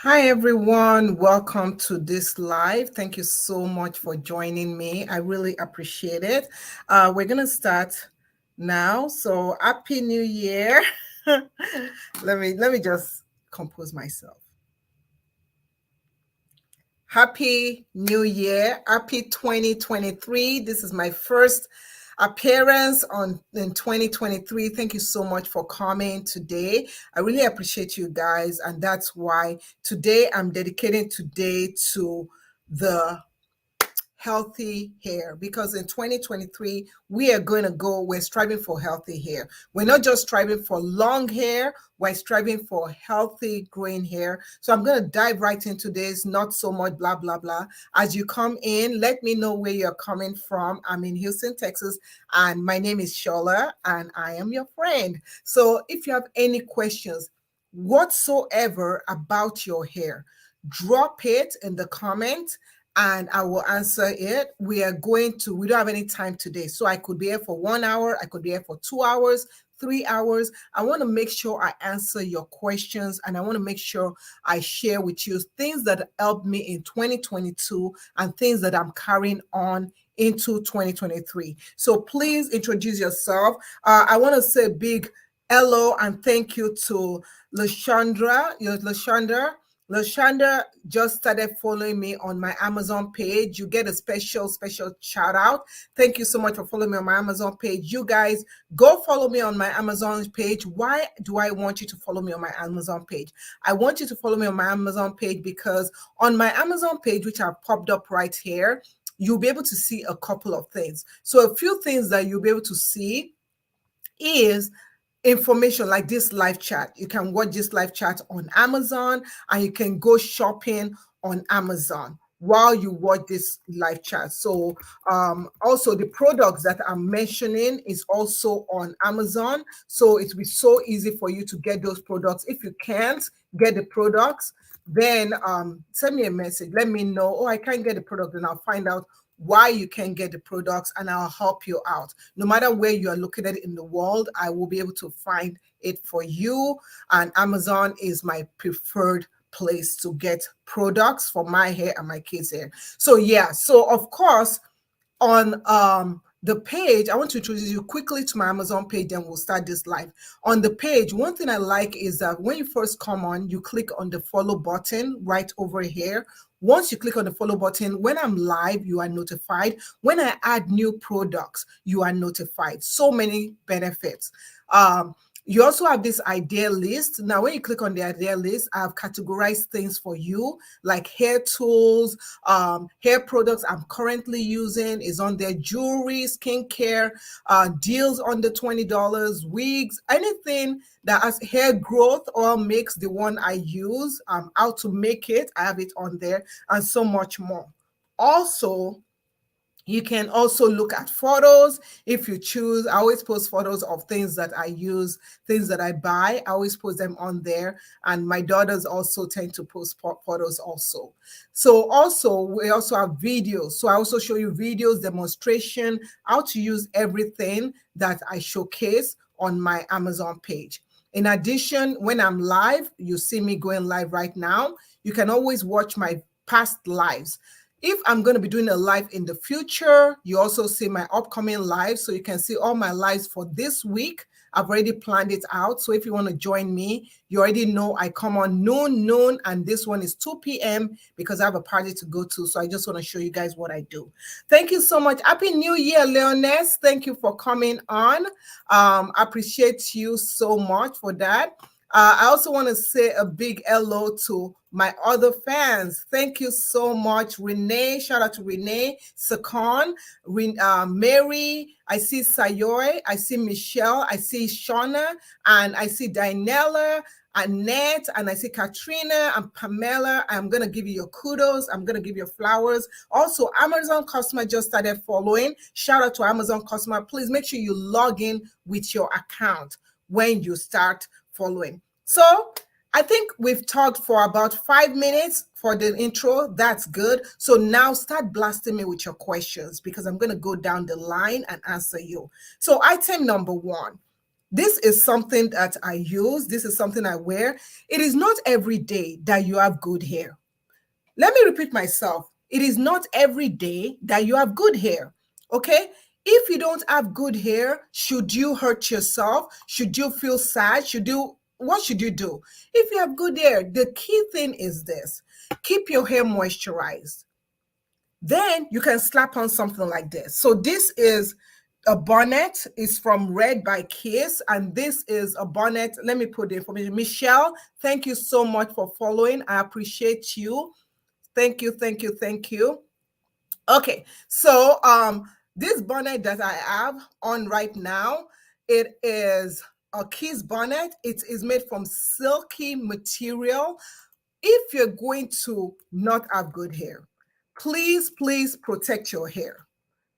Hi, everyone. Welcome to this live. Thank you so much for joining me. I really appreciate it. We're going to start now. So, Happy New Year. Let me just compose myself. Happy New Year. Happy 2023. This is my first appearance on in 2023. Thank you so much for coming today. I really appreciate you guys, and that's why today I'm dedicating today to the healthy hair, because in 2023 we're striving for healthy hair. We're not just striving for long hair, we're striving for healthy growing hair. So I'm going to dive right into this, not so much blah blah blah. As you come in, let me know where you're coming from. I'm in Houston, Texas, and my name is Shola, and I am your friend. So if you have any questions whatsoever about your hair, drop it in the comment and I will answer it. We don't have any time today. So I could be here for 1 hour, I could be here for 2 hours, 3 hours. I want to make sure I answer your questions, and I want to make sure I share with you things that helped me in 2022 and things that I'm carrying on into 2023. So please introduce yourself. I want to say big hello and thank you to Lashandra. Lashanda just started following me on my Amazon page. You get a special shout out. Thank you so much for following me on my Amazon page. You guys go follow me on my Amazon page. Why do I want you to follow me on my Amazon page? I want you to follow me on my Amazon page because on my Amazon page, which I've popped up right here, you'll be able to see a couple of things. So a few things that you'll be able to see is information like this live chat. You can watch this live chat on Amazon, and you can go shopping on Amazon while you watch this live chat. So also the products that I'm mentioning is also on Amazon. So it will be so easy for you to get those products. If you can't get the products, then send me a message. Let me know, oh, I can't get the product, and I'll find out why you can get the products, and I'll help you out. No matter where you are located in the world, I will be able to find it for you. And Amazon is my preferred place to get products for my hair and my kids' hair. So yeah, so of course, on the page, I want to introduce you quickly to my Amazon page, and we'll start this live. On the page, one thing I like is that when you first come on, you click on the follow button right over here. Once you click on the follow button, when I'm live, you are notified. When I add new products, you are notified. So many benefits. You also have this idea list. Now, when you click on the idea list, I've categorized things for you, like hair tools, hair products I'm currently using is on there, jewelry, skincare, deals under $20, wigs, anything that has hair growth oil mix, the one I use, how to make it, I have it on there, and so much more. Also, you can also look at photos if you choose. I always post photos of things that I use, things that I buy. I always post them on there. And my daughters also tend to post photos also. So also, we also have videos. So I also show you videos, demonstration, how to use everything that I showcase on my Amazon page. In addition, when I'm live, you see me going live right now. You can always watch my past lives. If I'm going to be doing a live in the future, you also see my upcoming live. So you can see all my lives for this week. I've already planned it out. So if you want to join me, you already know I come on noon, and this one is 2 p.m. because I have a party to go to. So I just want to show you guys what I do. Thank you so much. Happy New Year, Leoness. Thank you for coming on. I appreciate you so much for that. I also want to say a big hello to my other fans. Thank you so much, Renee. Shout out to Renee, Sakon, Mary. I see Sayoy. I see Michelle. I see Shauna, and I see Dinella, Annette, and I see Katrina and Pamela. I'm going to give you your kudos. I'm going to give you flowers. Also, Amazon customer just started following. Shout out to Amazon customer. Please make sure you log in with your account when you start following. So I think we've talked for about 5 minutes for the intro. That's good. So now start blasting me with your questions because I'm going to go down the line and answer you. So item number one, This is something that I use. This is something I wear. It is not every day that you have good hair. Let me repeat myself. It is not every day that you have good hair. Okay? If you don't have good hair, should you hurt yourself? Should you feel sad? What should you do? If you have good hair, the key thing is this: keep your hair moisturized. Then you can slap on something like this. So this is a bonnet. It's from Red by Kiss, and this is a bonnet. Let me put the information. Michelle, thank you so much for following. I appreciate you. Thank you, thank you, thank you. Okay, so this bonnet that I have on right now, it is a Kiss bonnet. It is made from silky material. If you're going to not have good hair, please, please protect your hair.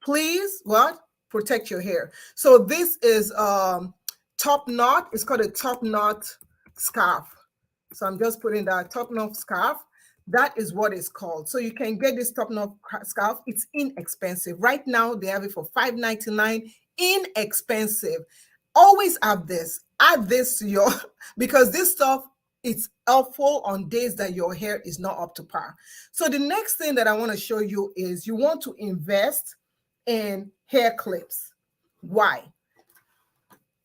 Please, what? Protect your hair. So this is top knot. It's called a top knot scarf. So I'm just putting that top knot scarf. That is what it's called. So you can get this top knot scarf. It's inexpensive. Right now, they have it for $5.99. Inexpensive. Always have this. Add this to your, because this stuff, it's helpful on days that your hair is not up to par. So the next thing that I want to show you is you want to invest in hair clips. Why?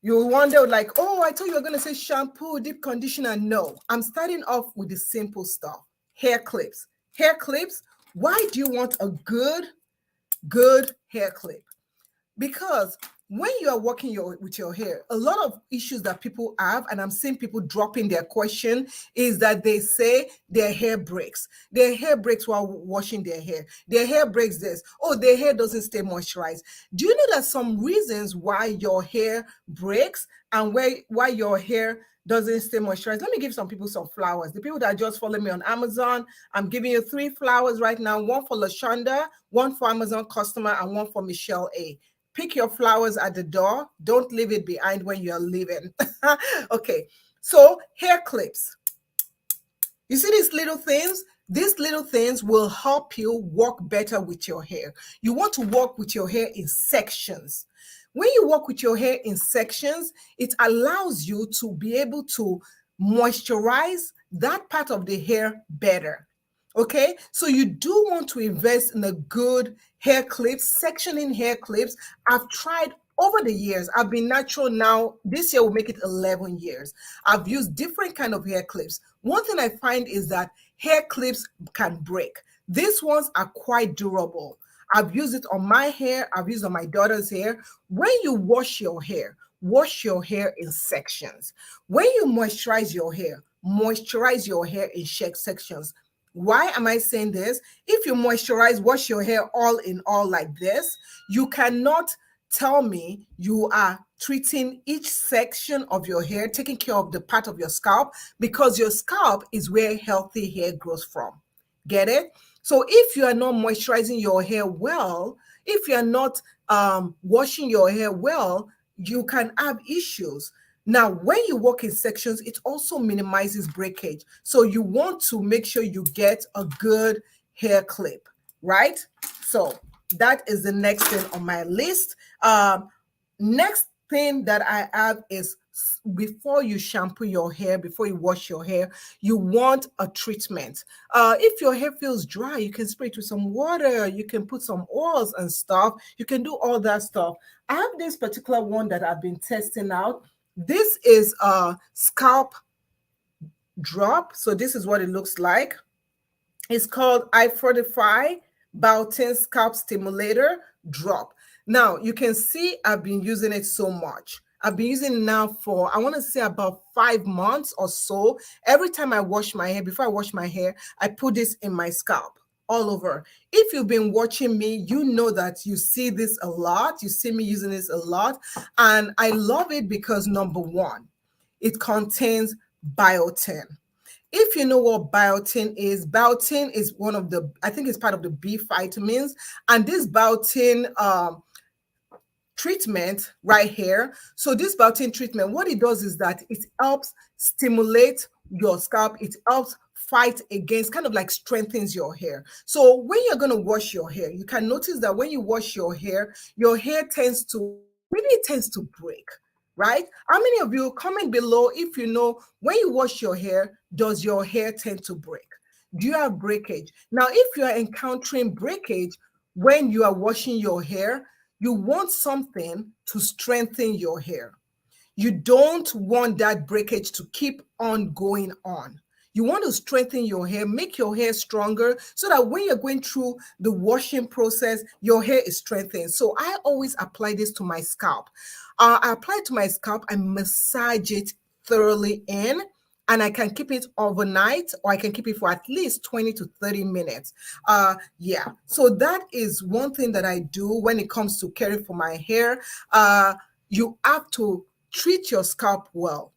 You wonder, like, oh, I thought you were going to say shampoo, deep conditioner. No, I'm starting off with the simple stuff. Hair clips. Hair clips. Why do you want a good hair clip? Because when you are working with your hair, a lot of issues that people have, and I'm seeing people dropping their question, is that they say their hair breaks. Their hair breaks while washing their hair. Their hair breaks this. Oh, their hair doesn't stay moisturized. Do you know that some reasons why your hair breaks and why your hair doesn't stay moisturized? Let me give some people some flowers. The people that just follow me on Amazon, I'm giving you 3 flowers right now. One for LaShonda, one for Amazon customer, and one for Michelle A. Pick your flowers at the door. Don't leave it behind when you're leaving. Okay, so hair clips. You see these little things? These little things will help you work better with your hair. You want to work with your hair in sections. When you work with your hair in sections, it allows you to be able to moisturize that part of the hair better. Okay, so you do want to invest in a good hair clips, sectioning hair clips. I've tried over the years. I've been natural now. This year will make it 11 years. I've used different kind of hair clips. One thing I find is that hair clips can break. These ones are quite durable. I've used it on my hair. I've used it on my daughter's hair. When you wash your hair in sections. When you moisturize your hair in sections. Why am I saying this? If you wash your hair all in all like this, you cannot tell me you are treating each section of your hair, taking care of the part of your scalp, because your scalp is where healthy hair grows from. Get it? So if you are not moisturizing your hair well, if you are not washing your hair well, you can have issues. Now, when you work in sections, it also minimizes breakage. So you want to make sure you get a good hair clip, right? So that is the next thing on my list. Next thing that I have is, before you shampoo your hair, before you wash your hair, you want a treatment. If your hair feels dry, you can spray it with some water. You can put some oils and stuff. You can do all that stuff. I have this particular one that I've been testing out. This is a scalp drop. So this is what it looks like. It's called I-Fortify Biotin Scalp Stimulator Drop. Now, you can see I've been using it so much. I've been using it now for, I want to say, about 5 months or so. Every time I wash my hair, before I wash my hair, I put this in my scalp all over. If you've been watching me, you know that you see this a lot. You see me using this a lot. And I love it because, number one, it contains biotin. If you know what biotin is one of the, I think it's part of the B vitamins. And this biotin treatment right here. So this biotin treatment, what it does is that it helps stimulate your scalp. It helps fight against, kind of like strengthens your hair. So when you're going to wash your hair, you can notice that when you wash your hair tends to, maybe it tends to break. right? How many of you comment below if you know when you wash your hair, does your hair tend to break? Do you have breakage? Now, if you are encountering breakage when you are washing your hair, you want something to strengthen your hair. You don't want that breakage to keep on going on. You want to strengthen your hair, make your hair stronger so that when you're going through the washing process, your hair is strengthened. So I always apply this to my scalp. I apply it to my scalp, I massage it thoroughly in, and I can keep it overnight or I can keep it for at least 20 to 30 minutes. Yeah, so that is one thing that I do when it comes to caring for my hair. You have to treat your scalp well.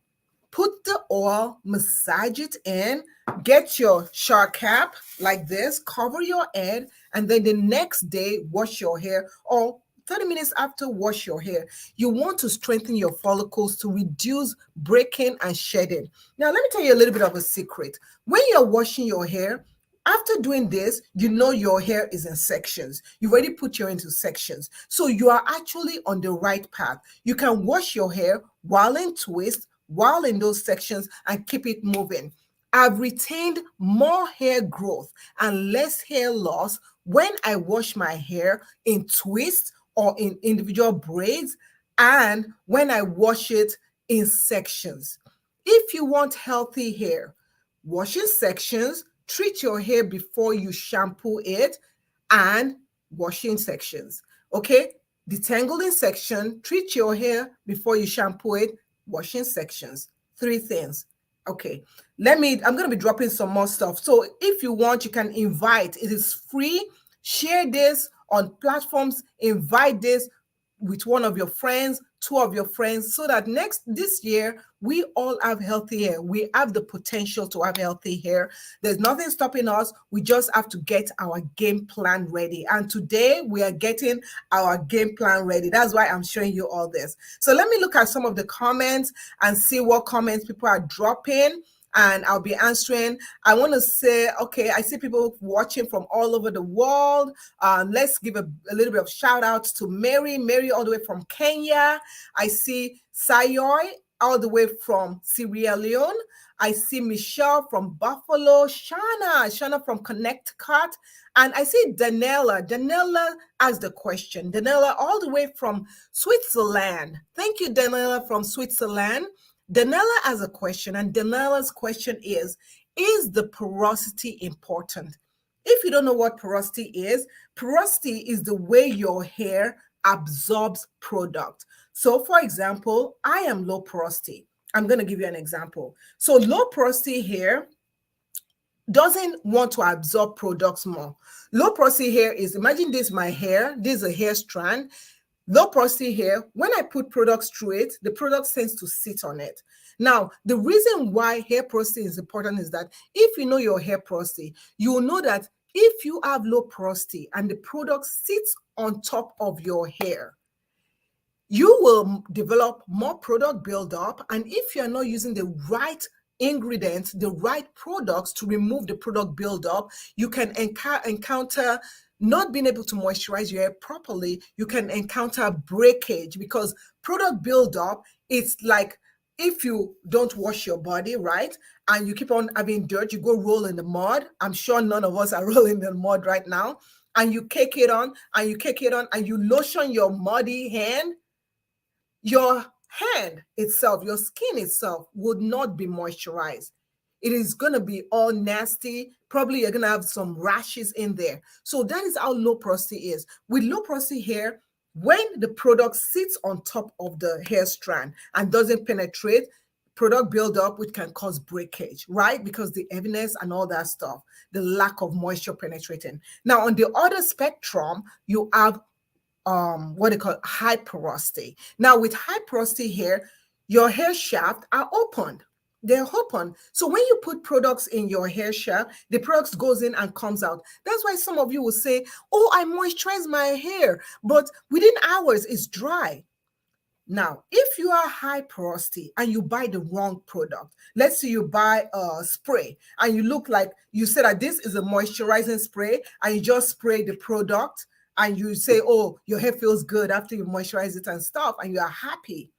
Put the oil, massage it in, get your shower cap like this, cover your head, and then the next day, wash your hair, or 30 minutes after, wash your hair. You want to strengthen your follicles to reduce breaking and shedding. Now, let me tell you a little bit of a secret. When you're washing your hair, after doing this, you know your hair is in sections. You've already put your hair into sections. So you are actually on the right path. You can wash your hair while in twist, while in those sections, and keep it moving. I've retained more hair growth and less hair loss when I wash my hair in twists or in individual braids, and when I wash it in sections. If you want healthy hair, wash in sections, treat your hair before you shampoo it, and wash in sections. Okay? Detangle in section, treat your hair before you shampoo it, wash in sections. 3 things. Okay, I'm going to be dropping some more stuff. So if you want, you can invite. It is free. Share this on platforms. Invite this with one of your friends, 2 of your friends, so that this year we all have healthy hair. We have the potential to have healthy hair. There's nothing stopping us. We just have to get our game plan ready. And today we are getting our game plan ready. That's why I'm showing you all this. So let me look at some of the comments and see what comments people are dropping, and I'll be answering. I want to say, okay, I see people watching from all over the world. Let's give a little bit of shout out to Mary all the way from Kenya. I see Sayoy all the way from Sierra Leone. I see Michelle from Buffalo, Shana from Connecticut, and I see Danella. Danella asked the question. Danella all the way from Switzerland. Thank you, Danella from Switzerland. Danella has a question, and Danella's question is the porosity important? If you don't know what porosity is the way your hair absorbs product. So, for example, I am low porosity. I'm going to give you an example. So, low porosity hair doesn't want to absorb products more. Low porosity hair is, imagine this, my hair, this is a hair strand. Low porosity hair, when I put products through it, the product tends to sit on it. Now, the reason why hair porosity is important is that if you know your hair porosity, you will know that if you have low porosity and the product sits on top of your hair, you will develop more product buildup. And if you're not using the right ingredients, the right products to remove the product buildup, you can encounter not being able to moisturize your hair properly. You can encounter breakage because product buildup, it's like if you don't wash your body, right, and you keep on having dirt, you go roll in the mud. I'm sure none of us are rolling in the mud right now. And you cake it on, and you cake it on, and you lotion your muddy hand. Your hand itself, your skin itself would not be moisturized. It is going to be all nasty. Probably you're going to have some rashes in there. So that is how low porosity is. With low porosity hair, when the product sits on top of the hair strand and doesn't penetrate, product buildup, which can cause breakage, right? Because the heaviness and all that stuff, the lack of moisture penetrating. Now, on the other spectrum, you have what they call high porosity. Now, with high porosity hair, your hair shaft are opened. They're open. So when you put products in your hair shaft, the products goes in and comes out. That's why some of you will say, oh, I moisturize my hair, but within hours it's dry. Now, if you are high porosity and you buy the wrong product, let's say you buy a spray and you look like you said that this is a moisturizing spray and you just spray the product and you say, oh, your hair feels good after you moisturize it and stuff, and you are happy.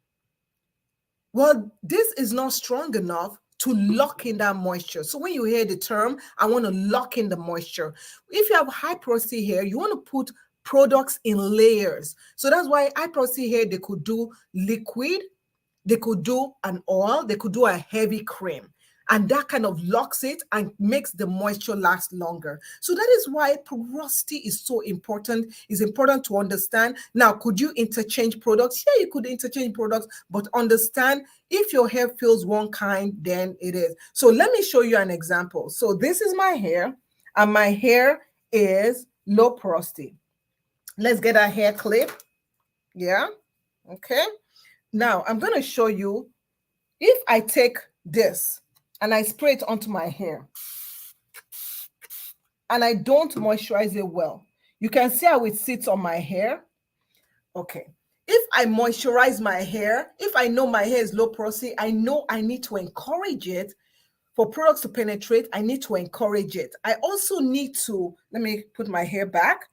Well, this is not strong enough to lock in that moisture. So when you hear the term, I want to lock in the moisture. If you have high porosity hair, you want to put products in layers. So that's why high porosity hair, they could do liquid, they could do an oil, they could do a heavy cream. And that kind of locks it and makes the moisture last longer. So that is why porosity is so important. It's important to understand. Now, could you interchange products? Yeah, you could interchange products, but understand if your hair feels one kind, then it is. So let me show you an example. So this is my hair, and my hair is low porosity. Let's get a hair clip. Yeah, okay. Now, I'm going to show you if I take this and I spray it onto my hair and I don't moisturize it well, you can see how it sits on my hair. Okay. If I moisturize my hair, if I know my hair is low porosity, I know I need to encourage it. For products to penetrate, I need to encourage it. I also need to, let me put my hair back.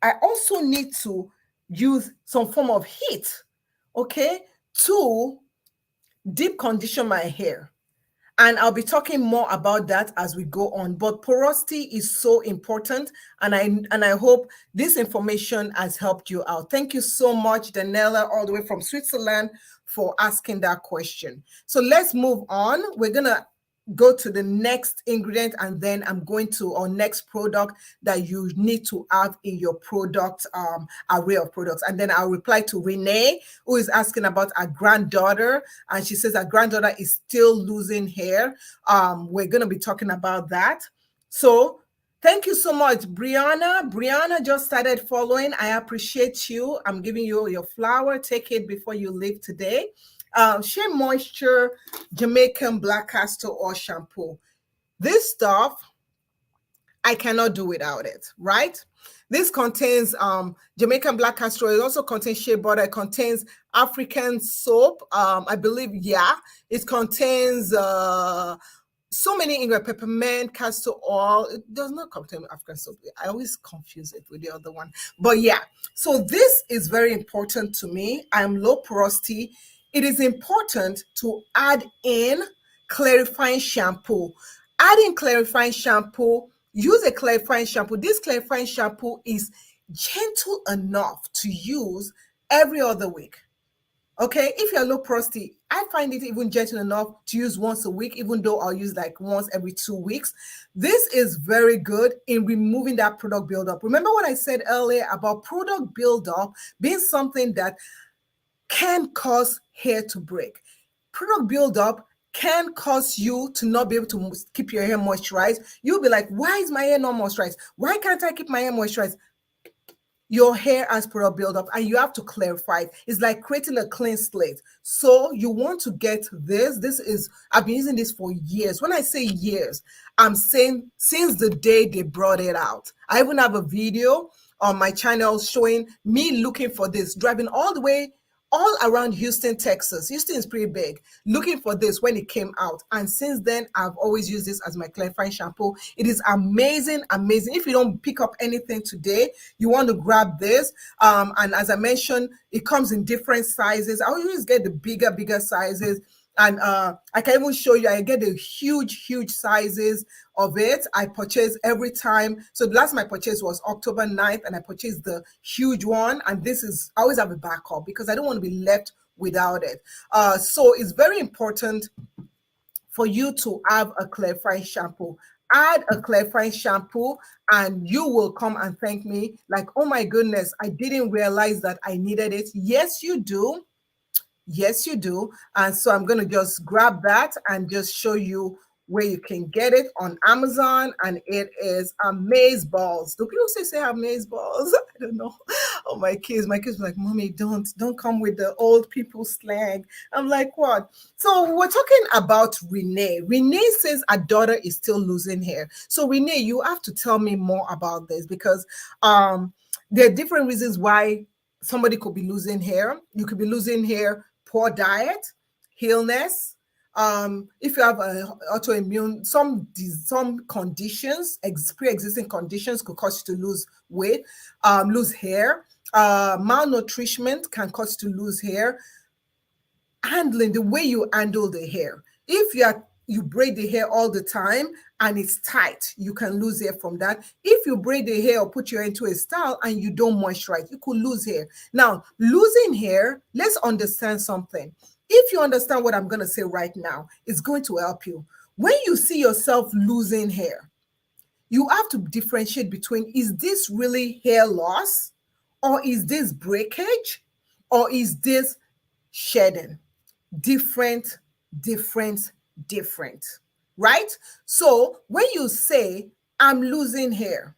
I also need to use some form of heat, okay, to deep condition my hair. And I'll be talking more about that as we go on. But porosity is so important, and I hope this information has helped you out. Thank you so much, Daniela, all the way from Switzerland, for asking that question. So let's move on. We're gonna go to the next ingredient, and then I'm going to our next product that you need to have in your product array of products. And then I'll reply to Renee, who is asking about our granddaughter, and she says our granddaughter is still losing hair. We're going to be talking about that. So thank you so much, Brianna. Brianna just started following. I appreciate you. I'm giving you your flower. Take it before you leave today. Shea Moisture Jamaican Black Castor Oil Shampoo. This stuff, I cannot do without it, right? This contains Jamaican Black Castor Oil. It also contains shea butter. It contains African soap. I believe, yeah. It contains so many ingredients, peppermint, castor oil. It does not contain African soap. I always confuse it with the other one. But yeah, so this is very important to me. I'm low porosity. It is important to add in clarifying shampoo. Add in clarifying shampoo. Use a clarifying shampoo. This clarifying shampoo is gentle enough to use every other week. Okay, if you're low porosity, I find it even gentle enough to use once a week, even though I'll use like once every 2 weeks. This is very good in removing that product buildup. Remember what I said earlier about product buildup being something that can cause hair to break. Product buildup can cause you to not be able to keep your hair moisturized. You'll be like, why is my hair not moisturized? Why can't I keep my hair moisturized? Your hair has product buildup, and you have to clarify it. It's like creating a clean slate. So you want to get this. This is, I've been using this for years. When I say years, I'm saying since the day they brought it out. I even have a video on my channel showing me looking for this, driving all the way all around Houston, Texas. Houston is pretty big, looking for this when it came out. And since then, I've always used this as my clarifying shampoo. It is amazing, amazing. If you don't pick up anything today, you want to grab this. And as I mentioned, it comes in different sizes. I always get the bigger sizes. And I can even show you, I get the huge sizes of it. I purchase every time. So the last time I purchased was October 9th, and I purchased the huge one. And this is, I always have a backup because I don't want to be left without it. So it's very important for you to have a clarifying shampoo. Add a clarifying shampoo and you will come and thank me like, oh my goodness, I didn't realize that I needed it. Yes, you do. Yes, you do. And so I'm going to just grab that and just show you where you can get it on Amazon. And it is Amaze Balls. Do people say Amaze Balls? I don't know. Oh, my kids were like, Mommy, don't come with the old people slang. I'm like, what? So we're talking about Renee. Renee says her daughter is still losing hair. So Renee, you have to tell me more about this because there are different reasons why somebody could be losing hair. You could be losing hair, poor diet, illness. If you have autoimmune, some conditions, pre-existing conditions could cause you to lose weight, lose hair. Malnutrition can cause you to lose hair. handling, the way you handle the hair. If you braid the hair all the time and it's tight, you can lose hair from that. If you braid the hair or put your hair into a style and you don't moisturize, you could lose hair. Now, losing hair, let's understand something. If you understand what I'm going to say right now, it's going to help you. When you see yourself losing hair, you have to differentiate between, is this really hair loss, or is this breakage, or is this shedding? Different, different, different, right? So when you say, I'm losing hair,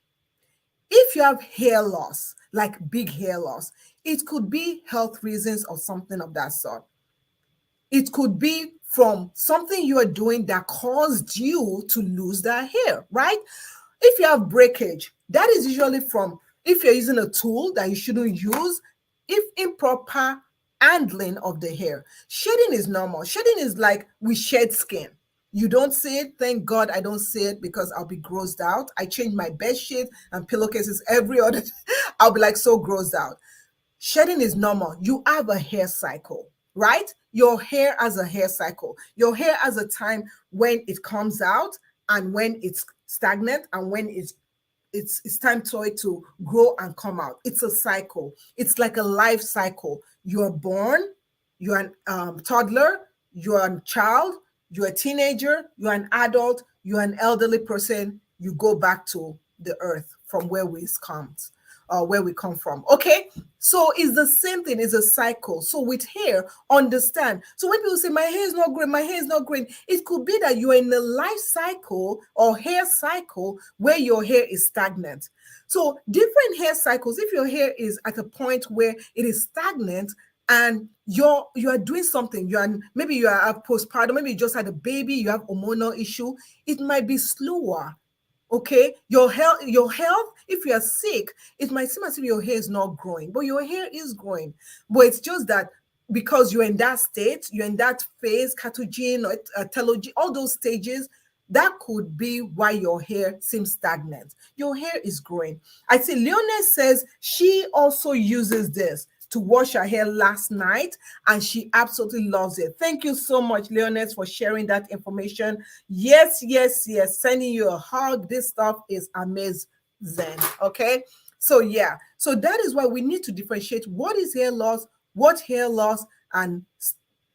if you have hair loss, like big hair loss, it could be health reasons or something of that sort. It could be from something you are doing that caused you to lose that hair, right? If you have breakage, that is usually from, if you're using a tool that you shouldn't use, if improper handling of the hair. Shedding is normal. Shedding is like we shed skin. You don't see it. Thank God I don't see it, because I'll be grossed out. I change my bed sheet and pillowcases every other I'll be like so grossed out. Shedding is normal. You have a hair cycle, right? Your hair has a hair cycle. Your hair has a time when it comes out and when it's stagnant and when it's time for it to grow and come out. It's a cycle. It's like a life cycle. You're born, you're a toddler, you're a child, you're a teenager, you're an adult, you're an elderly person. You go back to the earth from where we come, where we come from. Okay, so it's the same thing. It's a cycle. So with hair, understand. So when people say my hair is not growing, my hair is not growing, it could be that you're in a life cycle or hair cycle where your hair is stagnant. So different hair cycles. If your hair is at a point where it is stagnant and you are doing something, maybe you are postpartum, maybe you just had a baby, you have hormonal issue, it might be slower. Okay, your health, if you are sick, it might seem as if your hair is not growing, but your hair is growing. But it's just that because you're in that state, you're in that phase, catechin or telogen, all those stages, that could be why your hair seems stagnant. Your hair is growing. I see Leonie says she also uses this to wash her hair last night and she absolutely loves it. Thank you so much, Leonie, for sharing that information. Yes, yes, yes. Sending you a hug. This stuff is amazing. Okay. So yeah. So that is why we need to differentiate what is hair loss, what hair loss, and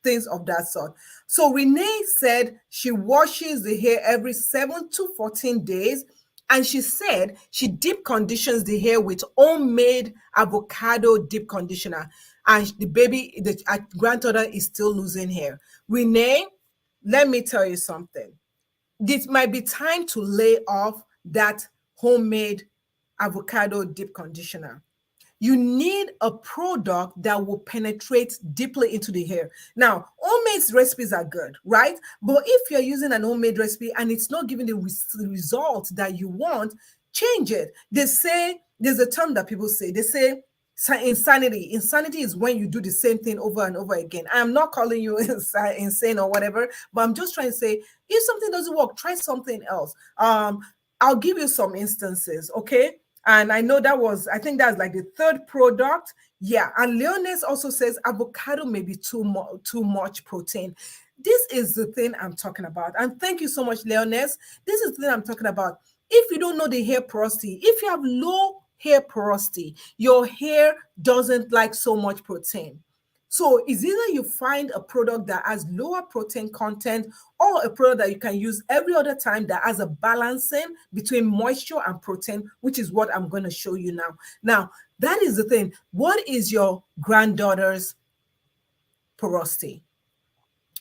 things of that sort. So Renee said she washes the hair every 7 to 14 days. And she said she deep conditions the hair with homemade avocado deep conditioner. And the granddaughter is still losing hair. Renee, let me tell you something. This might be time to lay off that homemade avocado deep conditioner. You need a product that will penetrate deeply into the hair. Now, homemade recipes are good, right? But if you're using an homemade recipe and it's not giving the result that you want, change it. They say, there's a term that people say, they say insanity. Insanity is when you do the same thing over and over again. I'm not calling you insane or whatever, but I'm just trying to say, if something doesn't work, try something else. I'll give you some instances, okay? And I know I think that's like the third product. Yeah. And Leonis also says avocado may be too much protein. This is the thing I'm talking about. And thank you so much, Leonis. This is the thing I'm talking about. If you don't know the hair porosity, if you have low hair porosity, your hair doesn't like so much protein. So it's either you find a product that has lower protein content or a product that you can use every other time that has a balancing between moisture and protein, which is what I'm going to show you now. Now, that is the thing. What is your granddaughter's porosity?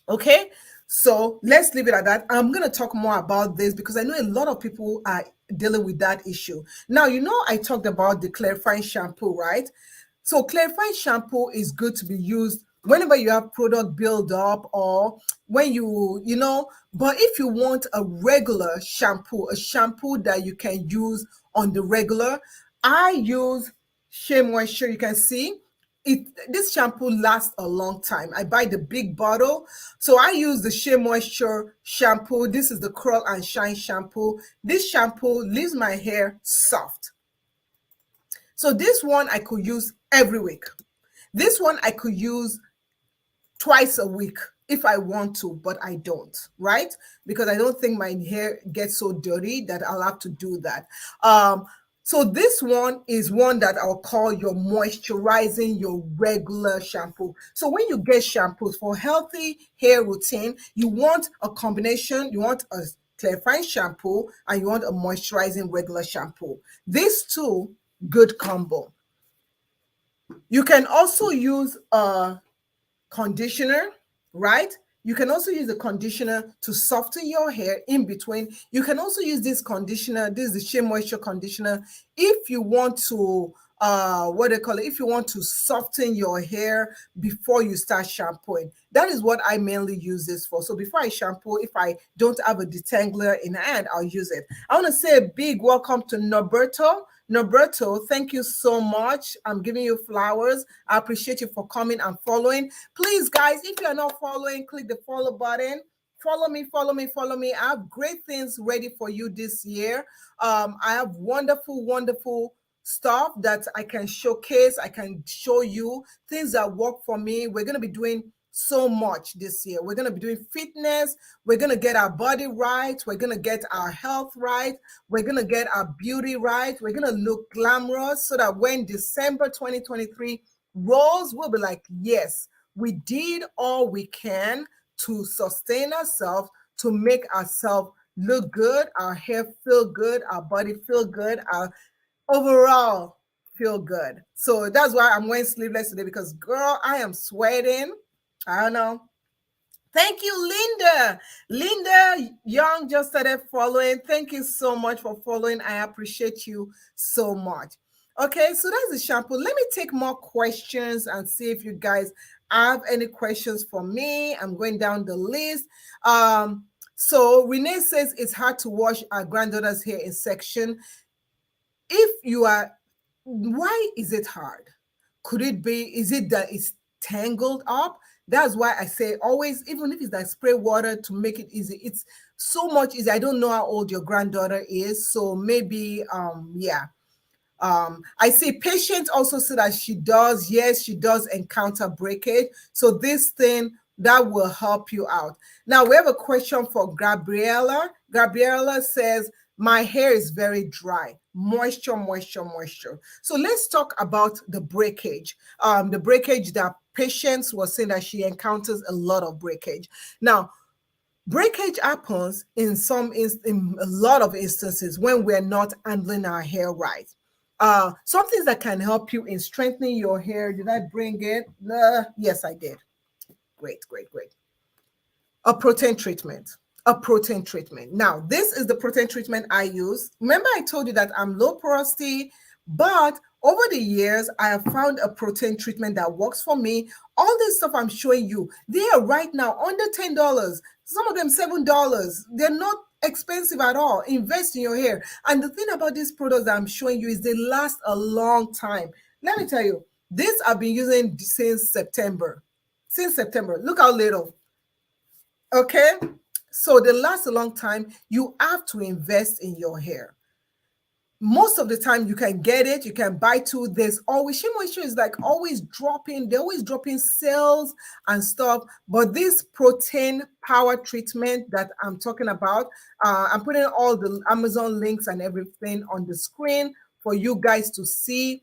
Okay, so let's leave it at that. I'm going to talk more about this because I know a lot of people are dealing with that issue. Now, I talked about the clarifying shampoo, right? So clarifying shampoo is good to be used whenever you have product build up or when but if you want a regular shampoo, a shampoo that you can use on the regular, I use Shea Moisture. You can see this shampoo lasts a long time. I buy the big bottle. So I use the Shea Moisture shampoo. This is the Curl and Shine shampoo. This shampoo leaves my hair soft. So this one I could use every week. This one I could use twice a week if I want to, but I don't, right? Because I don't think my hair gets so dirty that I'll have to do that. So this one is one that I'll call your moisturizing your regular shampoo. So when you get shampoos for healthy hair routine, you want a combination, you want a clarifying shampoo and you want a moisturizing regular shampoo. These two, good combo. You can also use a conditioner, right? You can also use a conditioner to soften your hair in between. You can also use this conditioner, this is the Shea Moisture Conditioner, if you want to, what do you call it? If you want to soften your hair before you start shampooing. That is what I mainly use this for. So before I shampoo, if I don't have a detangler in hand, I'll use it. I want to say a big welcome to Norberto. Norberto, thank you so much. I'm giving you flowers. I appreciate you for coming and following. Please, guys, if you're not following, click the follow button. Follow me, follow me, follow me. I have great things ready for you this year. I have wonderful, wonderful stuff that I can showcase. I can show you things that work for me. We're going to be doing so much this year. We're going to be doing fitness. We're going to get our body right. We're going to get our health right. We're going to get our beauty right. We're going to look glamorous so that when December 2023 rolls, we'll be like, yes, we did all we can to sustain ourselves, to make ourselves look good, our hair feel good, our body feel good, our overall feel good. So that's why I'm wearing sleeveless today because, girl, I am sweating. I don't know. Thank you, Linda. Linda Young just started following. Thank you so much for following. I appreciate you so much. Okay, so that's the shampoo. Let me take more questions and see if you guys have any questions for me. I'm going down the list. So Renee says it's hard to wash our granddaughter's hair in section. If you are, why is it hard? Could it be, is it that it's tangled up? That's why I say always, even if it's like spray water to make it easy, it's so much easy. I don't know how old your granddaughter is, so maybe yeah. I see Patience also said that she does, yes, she does encounter breakage. So this thing that will help you out. Now we have a question for Gabriella. Gabriella says, my hair is very dry. Moisture, moisture, moisture. So let's talk about the breakage. The breakage that Patience was saying that she encounters a lot of breakage. Now, breakage happens in a lot of instances when we're not handling our hair right. Some things that can help you in strengthening your hair. Did I bring it? Yes, I did. Great, great, great. A protein treatment. A protein treatment. Now, this is the protein treatment I use. Remember, I told you that I'm low porosity, but over the years, I have found a protein treatment that works for me. All this stuff I'm showing you, they are right now under $10. Some of them $7. They're not expensive at all. Invest in your hair. And the thing about these products that I'm showing you is they last a long time. Let me tell you, this I've been using since September. Since September. Look how little. Okay, so they last a long time. You have to invest in your hair. Most of the time you can get it, you can buy two. There's always, Shea Moisture is like always dropping, they're always dropping sales and stuff. But this protein power treatment that I'm talking about, I'm putting all the Amazon links and everything on the screen for you guys to see.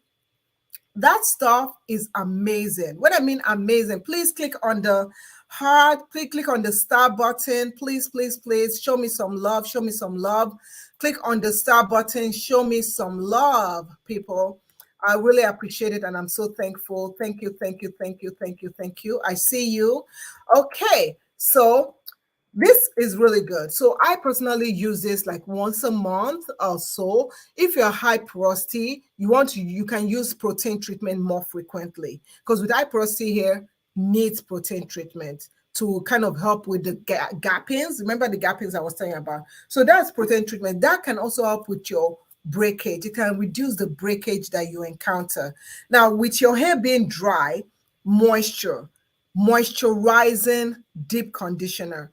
That stuff is amazing. What I mean amazing, please click on the heart, please click on the star button. Please, please, please show me some love. Show me some love. Click on the star button. Show me some love, people. I really appreciate it and I'm so thankful. Thank you, thank you, thank you, thank you, thank you. I see you. Okay, so this is really good. So I personally use this like once a month or so. If you're high porosity, you can use protein treatment more frequently because with high porosity hair needs protein treatment to kind of help with the gappings. Remember the gappings I was telling you about? So that's protein treatment. That can also help with your breakage. It can reduce the breakage that you encounter. Now, with your hair being dry, moisturizing deep conditioner.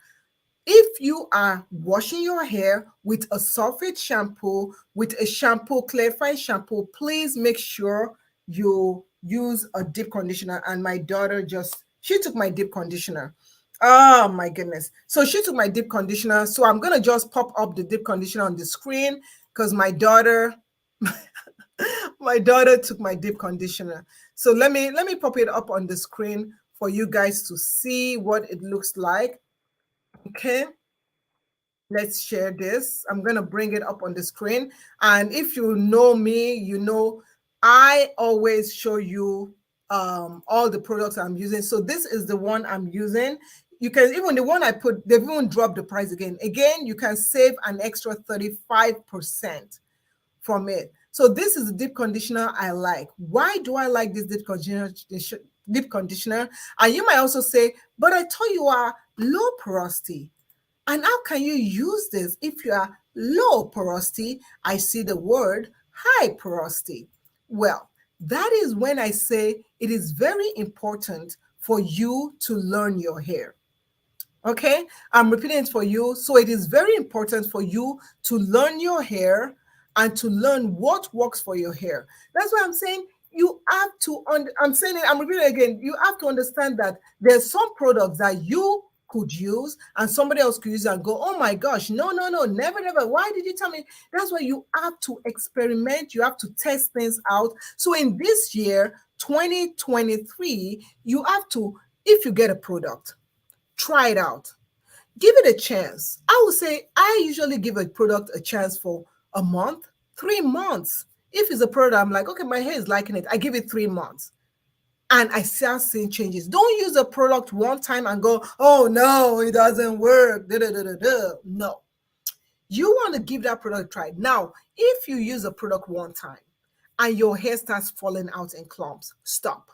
If you are washing your hair with a sulfate shampoo, with a shampoo, clarifying shampoo, please make sure you use a deep conditioner. And my daughter just She took my deep conditioner. Oh my goodness. So she took my deep conditioner. So I'm gonna just pop up the deep conditioner on the screen because my daughter took my deep conditioner. So let me pop it up on the screen for you guys to see what it looks like. Okay. Let's share this. I'm going to bring it up on the screen. And if you know me, you know I always show you all the products I'm using. So this is the one I'm using. You can even the one I put, they've even dropped the price again. Again, you can save an extra 35% from it. So this is the deep conditioner I like. Why do I like this deep conditioner? Deep conditioner? And you might also say, but I thought you are low porosity. And how can you use this if you are low porosity? I see the word high porosity. Well, that is when I say it is very important for you to learn your hair. Okay, I'm repeating it for you. So it is very important for you to learn your hair and to learn what works for your hair. That's why I'm saying you have to, I'm saying it, I'm repeating it again. You have to understand that there's some products that you could use and somebody else could use and go, oh my gosh, no, no, no, never, never. Why did you tell me? That's why you have to experiment. You have to test things out. So in this year, 2023, you have to, if you get a product, try it out. Give it a chance. I would say I usually give a product a chance for a month, 3 months. If it's a product, I'm like, okay, my hair is liking it. I give it 3 months. And I start seeing changes. Don't use a product one time and go, oh no, it doesn't work. Da, da, da, da, da. No. You want to give that product a try. Now, if you use a product one time and your hair starts falling out in clumps, stop.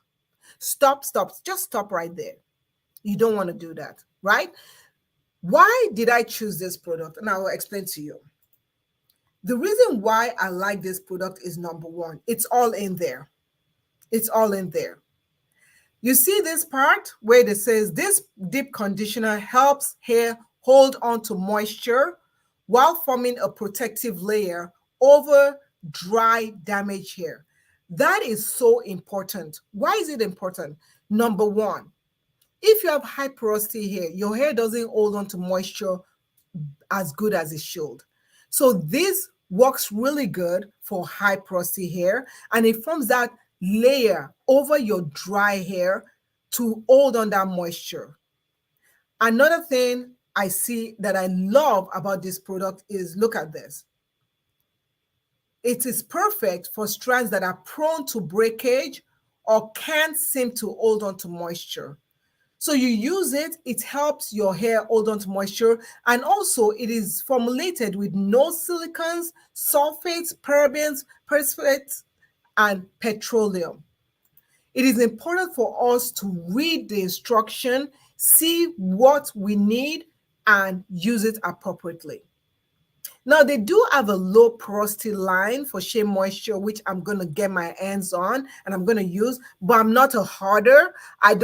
Stop, stop. Just stop right there. You don't want to do that, right? Why did I choose this product? And I will explain to you. The reason why I like this product is number one, it's all in there. It's all in there. You see this part where it says this deep conditioner helps hair hold on to moisture while forming a protective layer over dry, damaged hair. That is so important. Why is it important? Number one, if you have high porosity hair, your hair doesn't hold on to moisture as good as it should. So this works really good for high porosity hair, and it forms that layer over your dry hair to hold on that moisture. Another thing I see that I love about this product is, look at this. It is perfect for strands that are prone to breakage or can't seem to hold on to moisture. So you use it, it helps your hair hold on to moisture, and also it is formulated with no silicones, sulfates, parabens, perspirates, and petroleum. It is important for us to read the instruction, see what we need, and use it appropriately. Now, they do have a low porosity line for Shea Moisture, which I'm going to get my hands on and I'm going to use, but I'm not a hoarder. I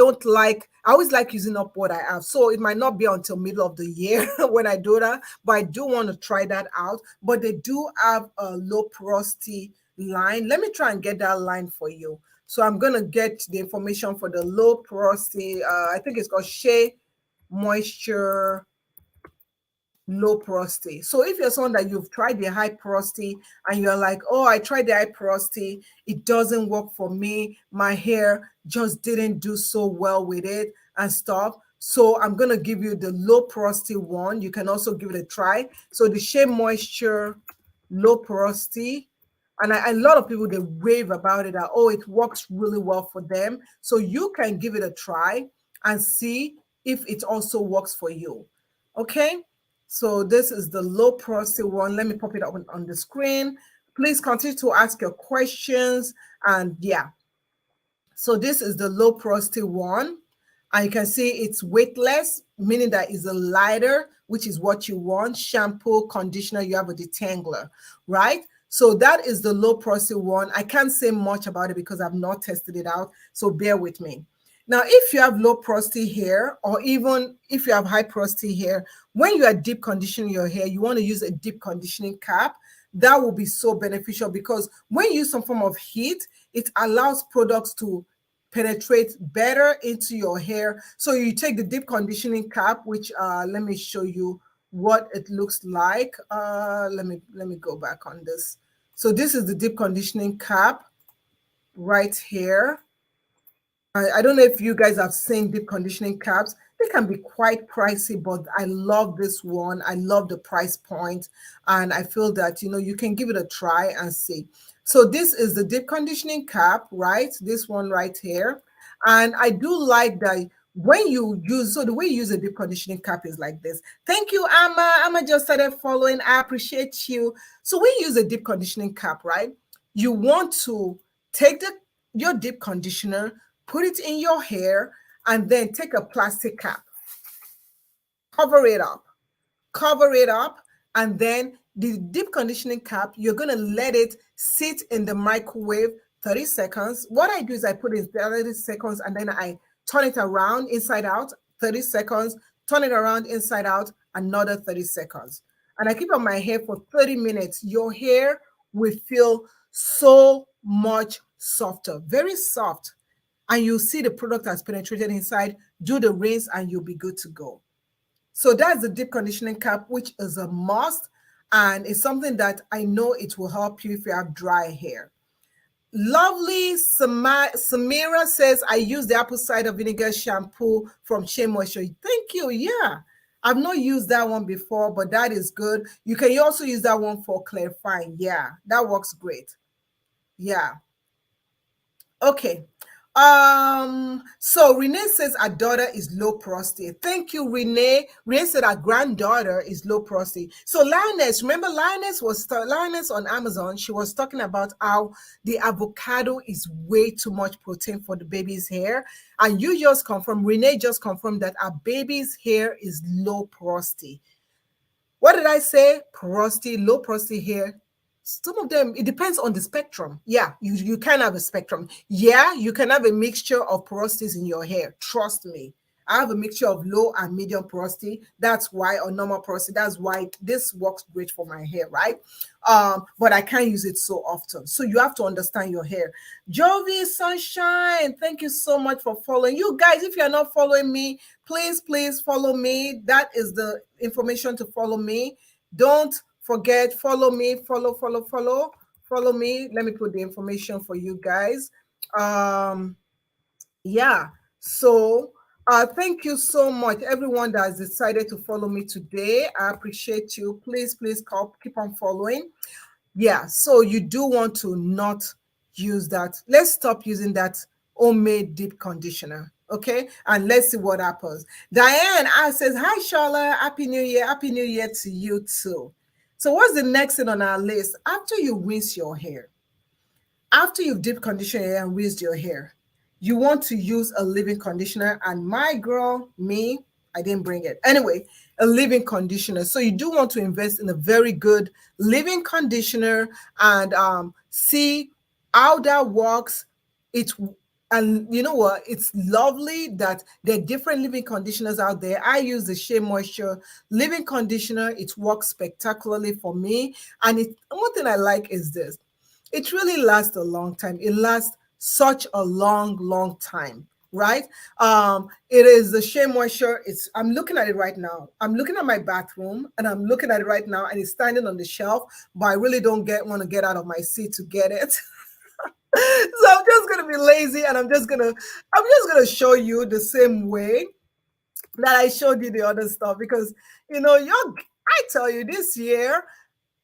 always like using up what I have. So it might not be until middle of the year when I do that, but I do want to try that out. But they do have a low porosity line. Let me try and get that line for you. So I'm going to get the information for the low porosity. I think it's called Shea Moisture low porosity. So if you're someone that you've tried the high porosity and you're like, oh, I tried the high porosity, it doesn't work for me, my hair just didn't do so well with it and stuff. So I'm going to give you the low porosity one. You can also give it a try. So the Shea Moisture low porosity, and a lot of people, they rave about it, that, oh, it works really well for them. So you can give it a try and see if it also works for you. Okay. So this is the low porosity one. Let me pop it up on the screen. Please continue to ask your questions. And yeah, so this is the low porosity one. And you can see it's weightless, meaning that it's a lighter, which is what you want. Shampoo, conditioner, you have a detangler, right? So that is the low porosity one. I can't say much about it because I've not tested it out. So bear with me. Now, if you have low porosity hair, or even if you have high porosity hair, when you are deep conditioning your hair, you want to use a deep conditioning cap. That will be so beneficial because when you use some form of heat, it allows products to penetrate better into your hair. So you take the deep conditioning cap, which let me show you what it looks like. Let me go back on this. So this is the deep conditioning cap right here. I don't know if you guys have seen deep conditioning caps. They can be quite pricey, but I love this one. I love the price point, and I feel that you can give it a try and see. So this is the deep conditioning cap, right? This one right here, and I do like that when you use. So the way you use a deep conditioning cap is like this. Thank you, Amma. Amma just started following. I appreciate you. So we use a deep conditioning cap, right? You want to take your deep conditioner, put it in your hair, and then take a plastic cap, cover it up, and then the deep conditioning cap, you're going to let it sit in the microwave 30 seconds. What I do is I put it in 30 seconds and then I turn it around inside out 30 seconds, turn it around inside out another 30 seconds. And I keep on my hair for 30 minutes. Your hair will feel so much softer, very soft. And you'll see the product has penetrated inside. Do the rinse and you'll be good to go. So that's the deep conditioning cap, which is a must. And it's something that I know it will help you if you have dry hair. Lovely Samira says, I use the apple cider vinegar shampoo from Shea Moisture. Thank you. Yeah. I've not used that one before, but that is good. You can also use that one for clarifying. Yeah, that works great. Yeah. Okay. So Renee says our daughter is low prostate. Thank you, Renee. Renee said our granddaughter is low prostate. So Lioness, remember Lioness on Amazon. She was talking about how the avocado is way too much protein for the baby's hair. And you just confirmed, Renee just confirmed that our baby's hair is low prostate. What did I say? Prostate, low prostate hair. Some of them, it depends on the spectrum. Yeah, you can have a spectrum. Yeah, you can have a mixture of porosities in your hair. Trust me. I have a mixture of low and medium porosity. That's why, or normal porosity. That's why this works great for my hair, right? But I can't use it so often. So you have to understand your hair. Jovi Sunshine, thank you so much for following. You guys, if you're not following me, please follow me. That is the information to follow me. Don't forget, follow me, follow me. Let me put the information for you guys. Yeah, so thank you so much, everyone that has decided to follow me today. I appreciate you. Please keep on following. Yeah, so you do want to not use that. Let's stop using that homemade deep conditioner. Okay, and let's see what happens. Diane says, hi Charlotte, happy new year to you too. So what's the next thing on our list? After you rinse your hair, after you've deep conditioned your hair and rinsed your hair, you want to use a leave-in conditioner. And my girl, me, I didn't bring it. Anyway, a leave-in conditioner. So you do want to invest in a very good leave-in conditioner and see how that works. And you know what? It's lovely that there are different leave-in conditioners out there. I use the Shea Moisture leave-in conditioner. It works spectacularly for me. And one thing I like is this. It really lasts a long time. It lasts such a long time, right? It is the Shea Moisture. I'm looking at it right now. I'm looking at my bathroom and I'm looking at it right now and it's standing on the shelf, but I really don't want to get out of my seat to get it. So I'm just gonna be lazy and I'm just gonna show you the same way that I showed you the other stuff because I tell you this year,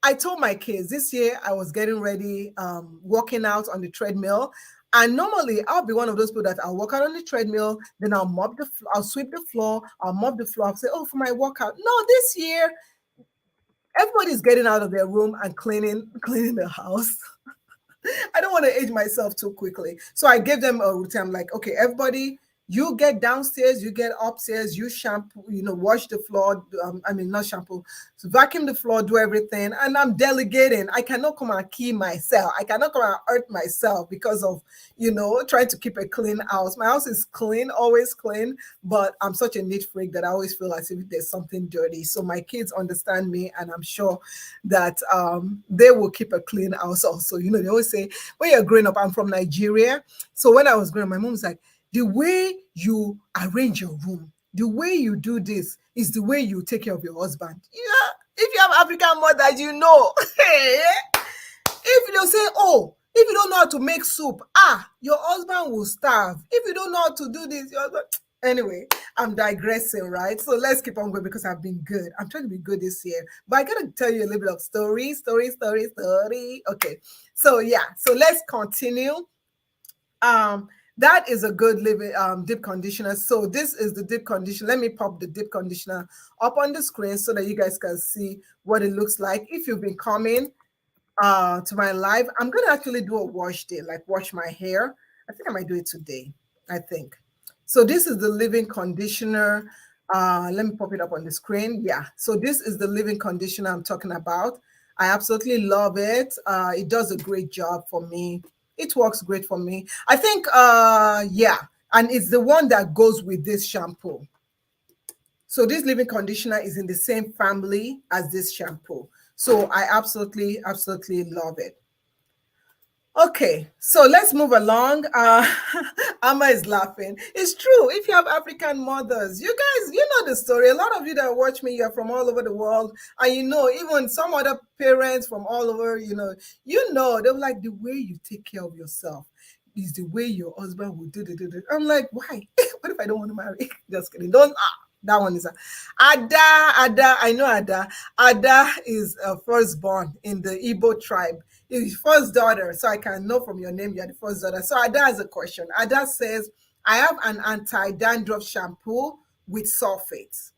I told my kids this year I was getting ready, working out on the treadmill. And normally I'll be one of those people that I'll work out on the treadmill, then I'll I'll sweep the floor, I'll mop the floor, I'll say, oh, for my workout. No, this year, everybody's getting out of their room and cleaning the house. I don't want to age myself too quickly. So I gave them a routine. I'm like, okay, everybody You get downstairs, you get upstairs, you shampoo, wash the floor. Not shampoo, so vacuum the floor, do everything. And I'm delegating. I cannot come and key myself. I cannot come and hurt myself because of, trying to keep a clean house. My house is clean, always clean, but I'm such a neat freak that I always feel as if there's something dirty. So my kids understand me, and I'm sure that they will keep a clean house also. They always say, when you're growing up, I'm from Nigeria. So when I was growing up, my mom's like, the way you arrange your room, the way you do this is the way you take care of your husband. Yeah, if you have African mothers, if you say, oh, if you don't know how to make soup, your husband will starve. If you don't know how to do this, your husband. Anyway, I'm digressing, right? So let's keep on going because I've been good. I'm trying to be good this year, but I gotta tell you a little bit of story. Okay, so yeah, so let's continue. That is a good living deep conditioner. So this is the deep conditioner. Let me pop the deep conditioner up on the screen so that you guys can see what it looks like. If you've been coming to my live, I'm gonna actually do a wash day, like wash my hair. I think I might do it today. I think so. This is the living conditioner. Let me pop it up on the screen. Yeah, so this is the living conditioner I'm talking about. I absolutely love it. It does a great job for me. It works great for me. I think yeah, and it's the one that goes with this shampoo. So this living conditioner is in the same family as this shampoo. So I absolutely love it. Okay, so let's move along. Amma is laughing. It's true. If you have African mothers, you guys, you know the story. A lot of you that watch me, you're from all over the world, and even some other parents from all over, they're like, the way you take care of yourself is the way your husband will do. I'm like, why? What if I don't want to marry? Just kidding. Don't. That one is Ada. I know Ada. Ada is a firstborn in the Igbo tribe. His first daughter, so I can know from your name you're the first daughter. So Ada has a question. Ada says, I have an anti-dandruff shampoo with sulfates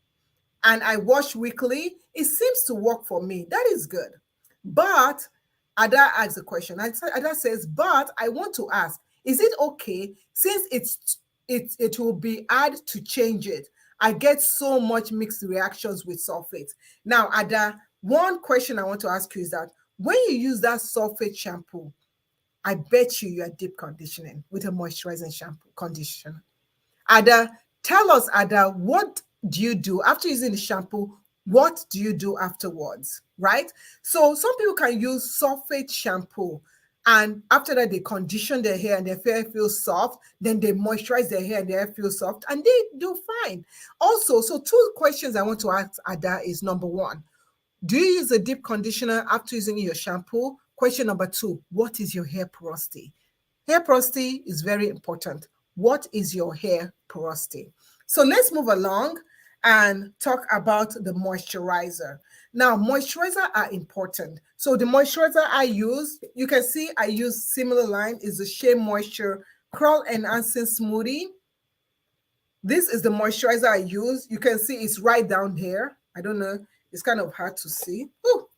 and I wash weekly. It seems to work for me. That is good. But Ada asks a question. Ada says, but I want to ask, is it okay since it will be hard to change it? I get so much mixed reactions with sulfates. Now, Ada, one question I want to ask you is that when you use that sulfate shampoo, I bet you are deep conditioning with a moisturizing shampoo conditioner. Ada, tell us, Ada, what do you do after using the shampoo? What do you do afterwards, right? So some people can use sulfate shampoo, and after that, they condition their hair and their hair feels soft. Then they moisturize their hair and their hair feels soft, and they do fine. Also, so two questions I want to ask Ada is, number one, do you use a deep conditioner after using your shampoo? Question number two, what is your hair porosity? Hair porosity is very important. What is your hair porosity? So let's move along and talk about the moisturizer. Now, moisturizers are important. So the moisturizer I use, you can see I use similar line, is the Shea Moisture Curl Enhancing Smoothie. This is the moisturizer I use. You can see it's right down here. I don't know. It's kind of hard to see. Ooh,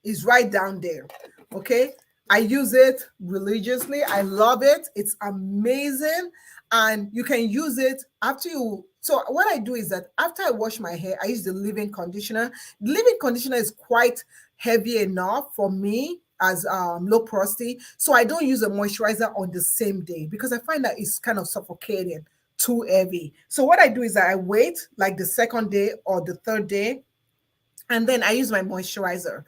it's right down there. Okay. I use it religiously. I love it. It's amazing. And you can use it after you. So what I do is that after I wash my hair, I use the leave-in conditioner. The leave-in conditioner is quite heavy enough for me as low porosity. So I don't use a moisturizer on the same day because I find that it's kind of suffocating, too heavy. So what I do is that I wait like the second day or the third day, and then I use my moisturizer.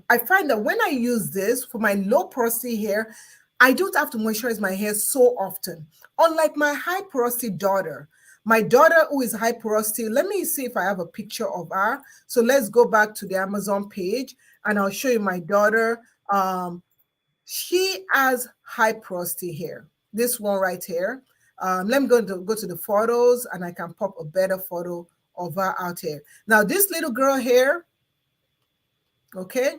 I find that when I use this for my low porosity hair, I don't have to moisturize my hair so often. Unlike my high porosity daughter, my daughter who is high porosity, let me see if I have a picture of her. So let's go back to the Amazon page and I'll show you my daughter. She has high porosity hair. This one right here. Let me go to the photos and I can pop a better photo of her out here. Now, this little girl here, okay,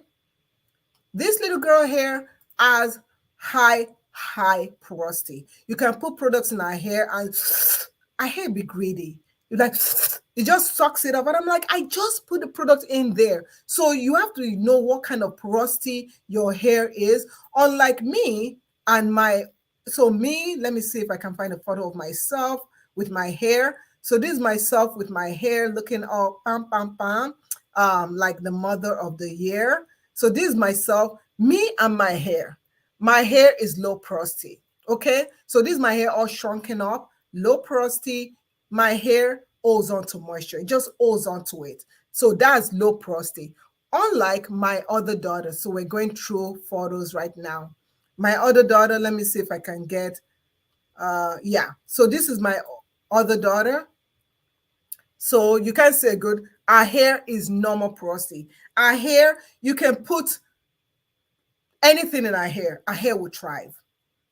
this little girl here has high porosity. You can put products in her hair and her hair be greedy. You're like, it just sucks it up. And I'm like, I just put the product in there. So you have to know what kind of porosity your hair is. Unlike me and my So me, let me see if I can find a photo of myself with my hair. So this is myself with my hair looking all pam pam pam, like the mother of the year. So this is myself, me and my hair. My hair is low porosity. Okay, so this is my hair all shrunken up, low porosity. My hair holds on to moisture, it just holds on to it. So that's low porosity. Unlike my other daughter, so we're going through photos right now. My other daughter, let me see if I can get, yeah. So this is my other daughter. So you can say good. Our hair is normal porosity. Our hair, you can put anything in our hair will thrive.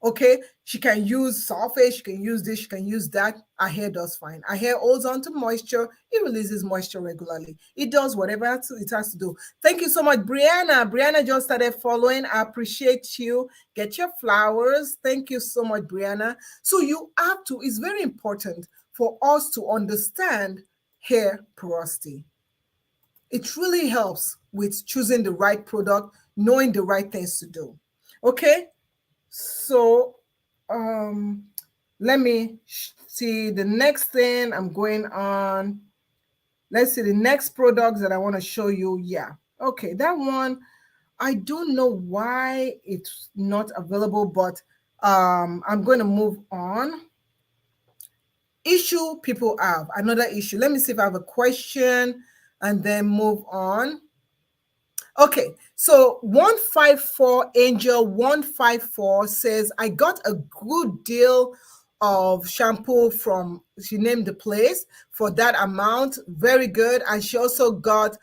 Okay, she can use sulfate, she can use this, she can use that. Our hair does fine. Our hair holds on to moisture, it releases moisture regularly. It does whatever it has to do. Thank you so much, Brianna. Brianna just started following. I appreciate you. Get your flowers. Thank you so much, Brianna. So you have to, it's very important for us to understand hair porosity. It really helps with choosing the right product, knowing the right things to do. Okay, so let me see the next thing I'm going on. Let's see the next products that I want to show you. Yeah, okay, that one, I don't know why it's not available, but I'm going to move on. Issue people have, another issue. Let me see if I have a question and then move on. Okay, so 154 Angel 154 says, I got a good deal of shampoo from, she named the place, for that amount. Very good. And she also got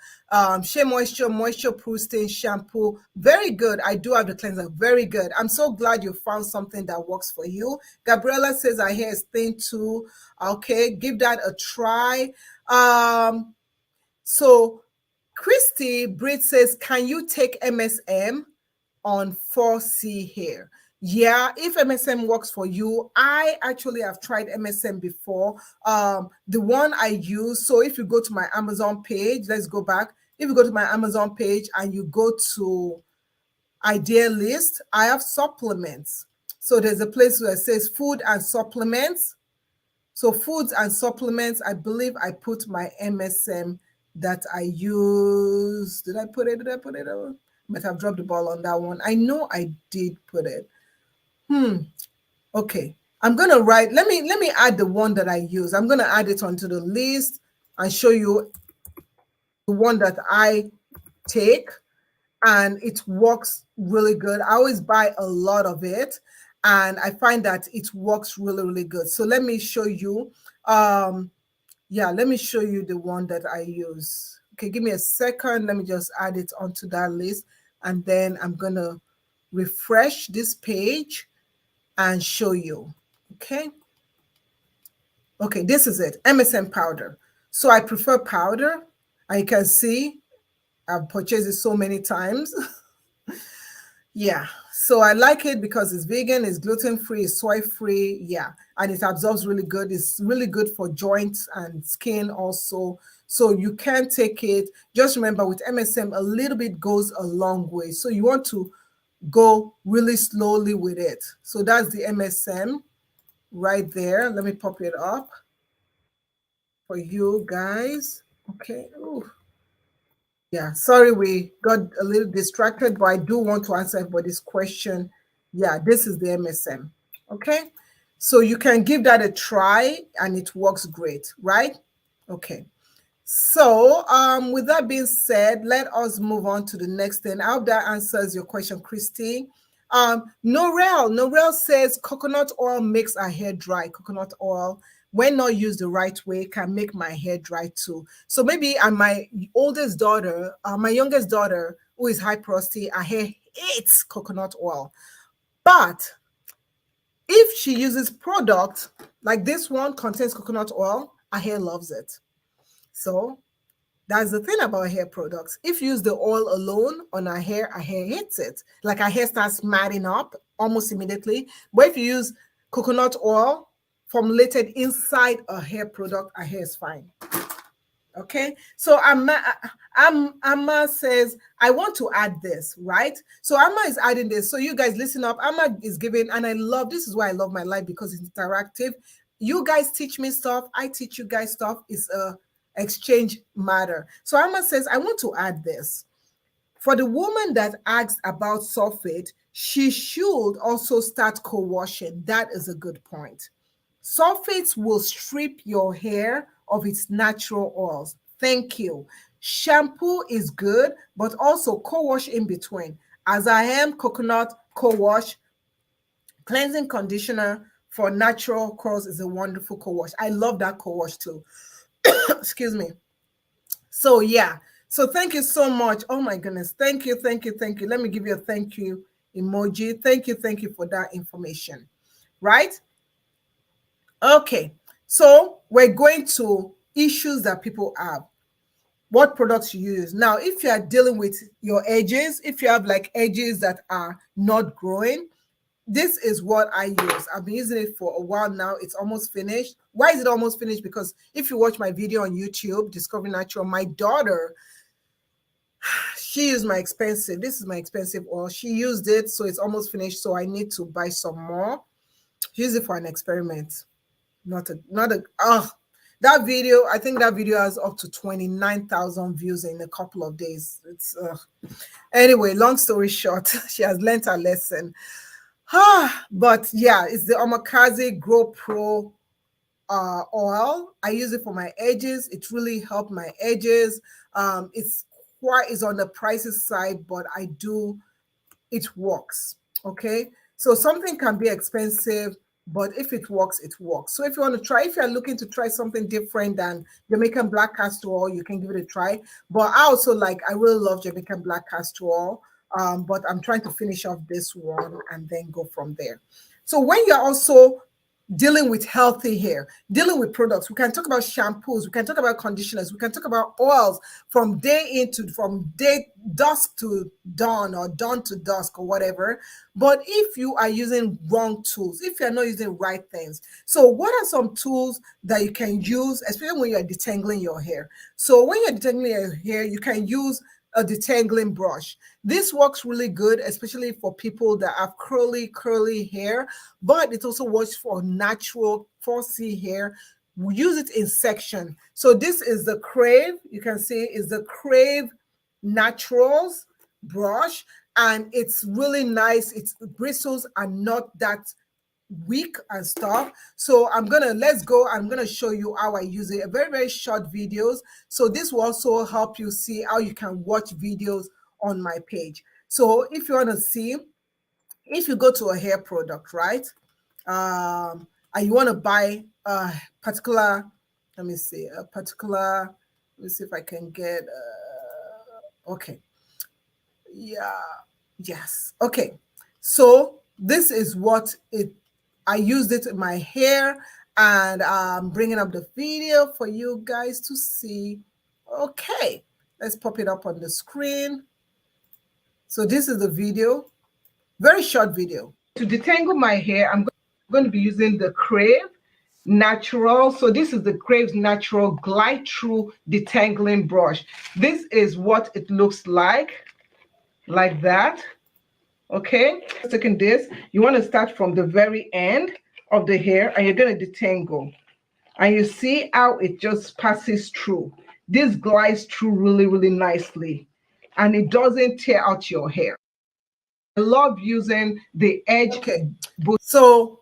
Shea Moisture Proof Stain shampoo. Very good. I do have the cleanser. Very good. I'm so glad you found something that works for you. Gabriella says her hair is thin too. Okay, give that a try. So Christy Britt says, can you take MSM on 4C hair? Yeah, if MSM works for you. I actually have tried MSM before. The one I use, so if you go to my Amazon page, let's go back. If you go to my Amazon page and you go to idea list, I have supplements. So there's a place where it says food and supplements. So foods and supplements, I believe I put my MSM that I use. Did I put it? Did I put it? Might have dropped the ball on that one. I know I did put it. Okay. I'm gonna write. Let me add the one that I use. I'm gonna add it onto the list and show you the one that I take, and it works really good. I always buy a lot of it, and I find that it works really, really good. So let me show you. Yeah, let me show you the one that I use. Okay, give me a second. Let me just add it onto that list, and then I'm gonna refresh this page and show you. Okay. Okay, this is it, MSM powder. So I prefer powder. And you can see I've purchased it so many times. Yeah, so I like it because it's vegan, it's gluten-free, it's soy-free. Yeah, and it absorbs really good. It's really good for joints and skin also. So you can take it. Just remember, with MSM, a little bit goes a long way. So you want to go really slowly with it. So that's the MSM right there. Let me pop it up for you guys. Okay. Ooh. Yeah, sorry we got a little distracted, but I do want to answer everybody's question. Yeah, this is the MSM. Okay, so you can give that a try and it works great, right? Okay, so with that being said, let us move on to the next thing. I hope that answers your question, Christy. Norel says coconut oil makes our hair dry. Coconut oil, when not used the right way, can make my hair dry too. So maybe my oldest daughter, my youngest daughter, who is high porosity, her hair hates coconut oil. But if she uses product like this one contains coconut oil, her hair loves it. So that's the thing about hair products. If you use the oil alone on our hair hates it. Like our hair starts matting up almost immediately. But if you use coconut oil formulated inside a hair product, our hair is fine. Okay, so Amma says, I want to add this, right? So Amma is adding this. So you guys listen up. Amma is giving, and I love, this is why I love my life, because it's interactive. You guys teach me stuff, I teach you guys stuff. It's a exchange matter. So Amma says, I want to add this. For the woman that asks about sulfate, she should also start co-washing. That is a good point. Sulfates will strip your hair of its natural oils. Thank you. Shampoo is good, but also co-wash in between. As I am coconut co-wash, cleansing conditioner for natural curls is a wonderful co-wash. I love that co-wash too. Excuse me. So yeah. So thank you so much. Oh my goodness. Thank you, thank you, thank you. Let me give you a thank you emoji. Thank you for that information. Right? Okay, so we're going to issues that people have. What products you use. Now, if you are dealing with your edges, if you have like edges that are not growing, this is what I use. I've been using it for a while now. It's almost finished. Why is it almost finished? Because if you watch my video on YouTube, Discovery Natural, my daughter, she used my expensive, this is my expensive oil. She used it, so it's almost finished. So I need to buy some more. Use it for an experiment. Not a that video, I think that video has up to 29,000 views in a couple of days. It's anyway, long story short, she has learned her lesson. But yeah, it's the Omakase Grow Pro oil. I use it for my edges. It really helped my edges. It's on the pricey side, but it works. Okay, so something can be expensive, but if it works, it works. So if you want to try, if you're looking to try something different than Jamaican black castor oil, you can give it a try. But I really love Jamaican black castor oil. But I'm trying to finish off this one and then go from there. So when you're also dealing with healthy hair, dealing with products, we can talk about shampoos, we can talk about conditioners, we can talk about oils from day dusk to dawn or dawn to dusk or whatever. But if you are using wrong tools, if you're not using right things, so what are some tools that you can use, especially when you're detangling your hair? So when you're detangling your hair, you can use a detangling brush. This works really good, especially for people that have curly hair, but it also works for natural 4C hair. We use it in section. So this is the Crave. You can see is the Crave Naturals brush, and it's really nice. Its bristles are not that weak and stuff. So let's go. I'm gonna show you how I use it. A very short videos. So this will also help you see how you can watch videos on my page. So if you want to see, if you go to a hair product, right, and you want to buy a particular, let me see if I can get okay, yeah, yes, okay. So this is what I used it in my hair, and I'm bringing up the video for you guys to see. Okay, let's pop it up on the screen. So this is the video, very short video. To detangle my hair, I'm going to be using the Crave Natural. So this is the Crave Natural Glide Through Detangling Brush. This is what it looks like that. Okay, taking this, you want to start from the very end of the hair, and you're going to detangle, and you see how it just passes through. This glides through really nicely, and it doesn't tear out your hair. I love using the edge. Okay, so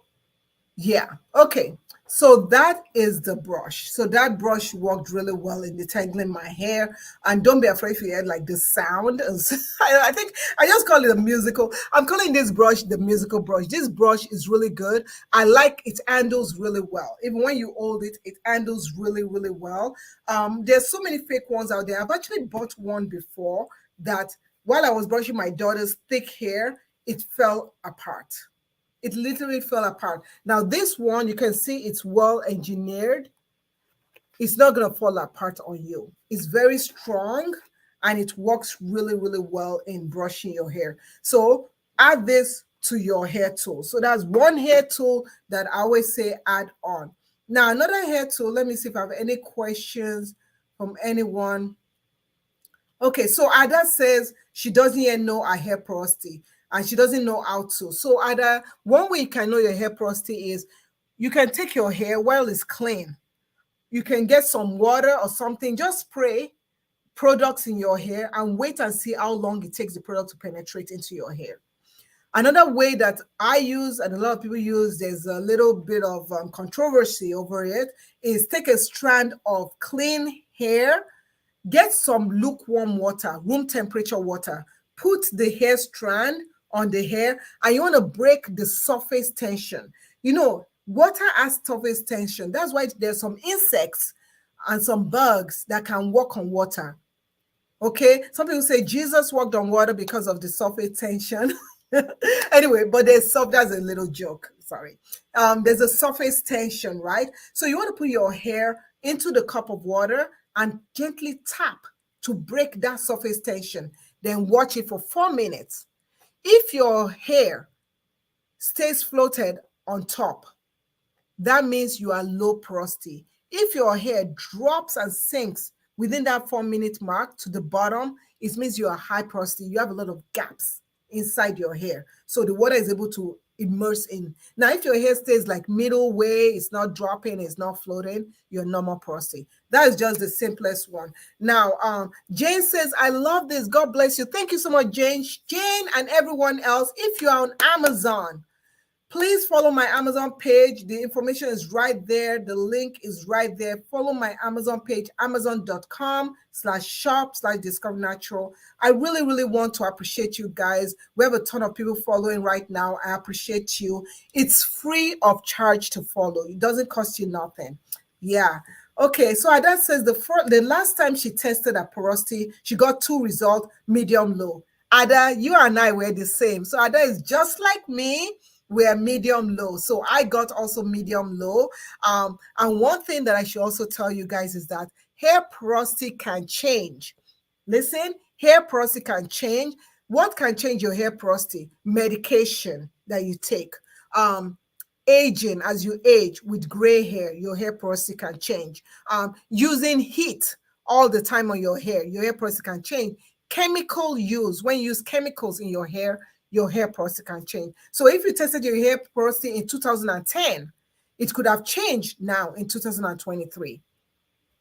yeah, okay. So that is the brush. So that brush worked really well in detangling my hair. And don't be afraid if you hear like the sound. I think I just call it a musical. I'm calling this brush the musical brush. This brush is really good. I like it handles really well. Even when you hold it, it handles really well. There's so many fake ones out there. I've actually bought one before that while I was brushing my daughter's thick hair, it fell apart. It literally fell apart. Now this one, you can see it's well engineered. It's not going to fall apart on you. It's very strong, and it works really well in brushing your hair. So add this to your hair tool. So that's one hair tool that I always say add on. Now another hair tool, let me see if I have any questions from anyone. Okay, so Ada says she doesn't yet know her hair porosity and she doesn't know how to. So Ada, one way you can know your hair porosity is you can take your hair while it's clean. You can get some water or something, just spray products in your hair and wait and see how long it takes the product to penetrate into your hair. Another way that I use and a lot of people use, there's a little bit of controversy over it, is take a strand of clean hair, get some lukewarm water, room temperature water, put the hair strand on the hair, and you want to break the surface tension. You know, water has surface tension. That's why there's some insects and some bugs that can walk on water. Okay, some people say Jesus walked on water because of the surface tension. Anyway, but that's a little joke. Sorry. There's a surface tension, right? So you want to put your hair into the cup of water and gently tap to break that surface tension. Then watch it for 4 minutes. If your hair stays floated on top, that means you are low porosity. If your hair drops and sinks within that 4-minute mark to the bottom, it means you are high porosity. You have a lot of gaps inside your hair. So the water is able to immerse in. Now, if your hair stays like middle way, it's not dropping, it's not floating, you're normal porosity. That is just the simplest one. Now, Jane says, I love this. God bless you. Thank you so much, Jane. Jane and everyone else, if you're on Amazon, please follow my Amazon page. The information is right there. The link is right there. Follow my Amazon page, amazon.com/shop/discover natural. I really, really want to appreciate you guys. We have a ton of people following right now. I appreciate you. It's free of charge to follow. It doesn't cost you nothing. Yeah. Okay, so Ada says the last time she tested her porosity, she got 2 results, medium low. Ada, you and I were the same. So Ada is just like me. We're medium low. So I got also medium low. And one thing that I should also tell you guys is that hair porosity can change. Listen, hair porosity can change. What can change your hair porosity? Medication that you take. Aging, as you age with gray hair, your hair porosity can change. Using heat all the time on your hair porosity can change. Chemical use, when you use chemicals in your hair porosity can change. So if you tested your hair porosity in 2010, it could have changed now in 2023,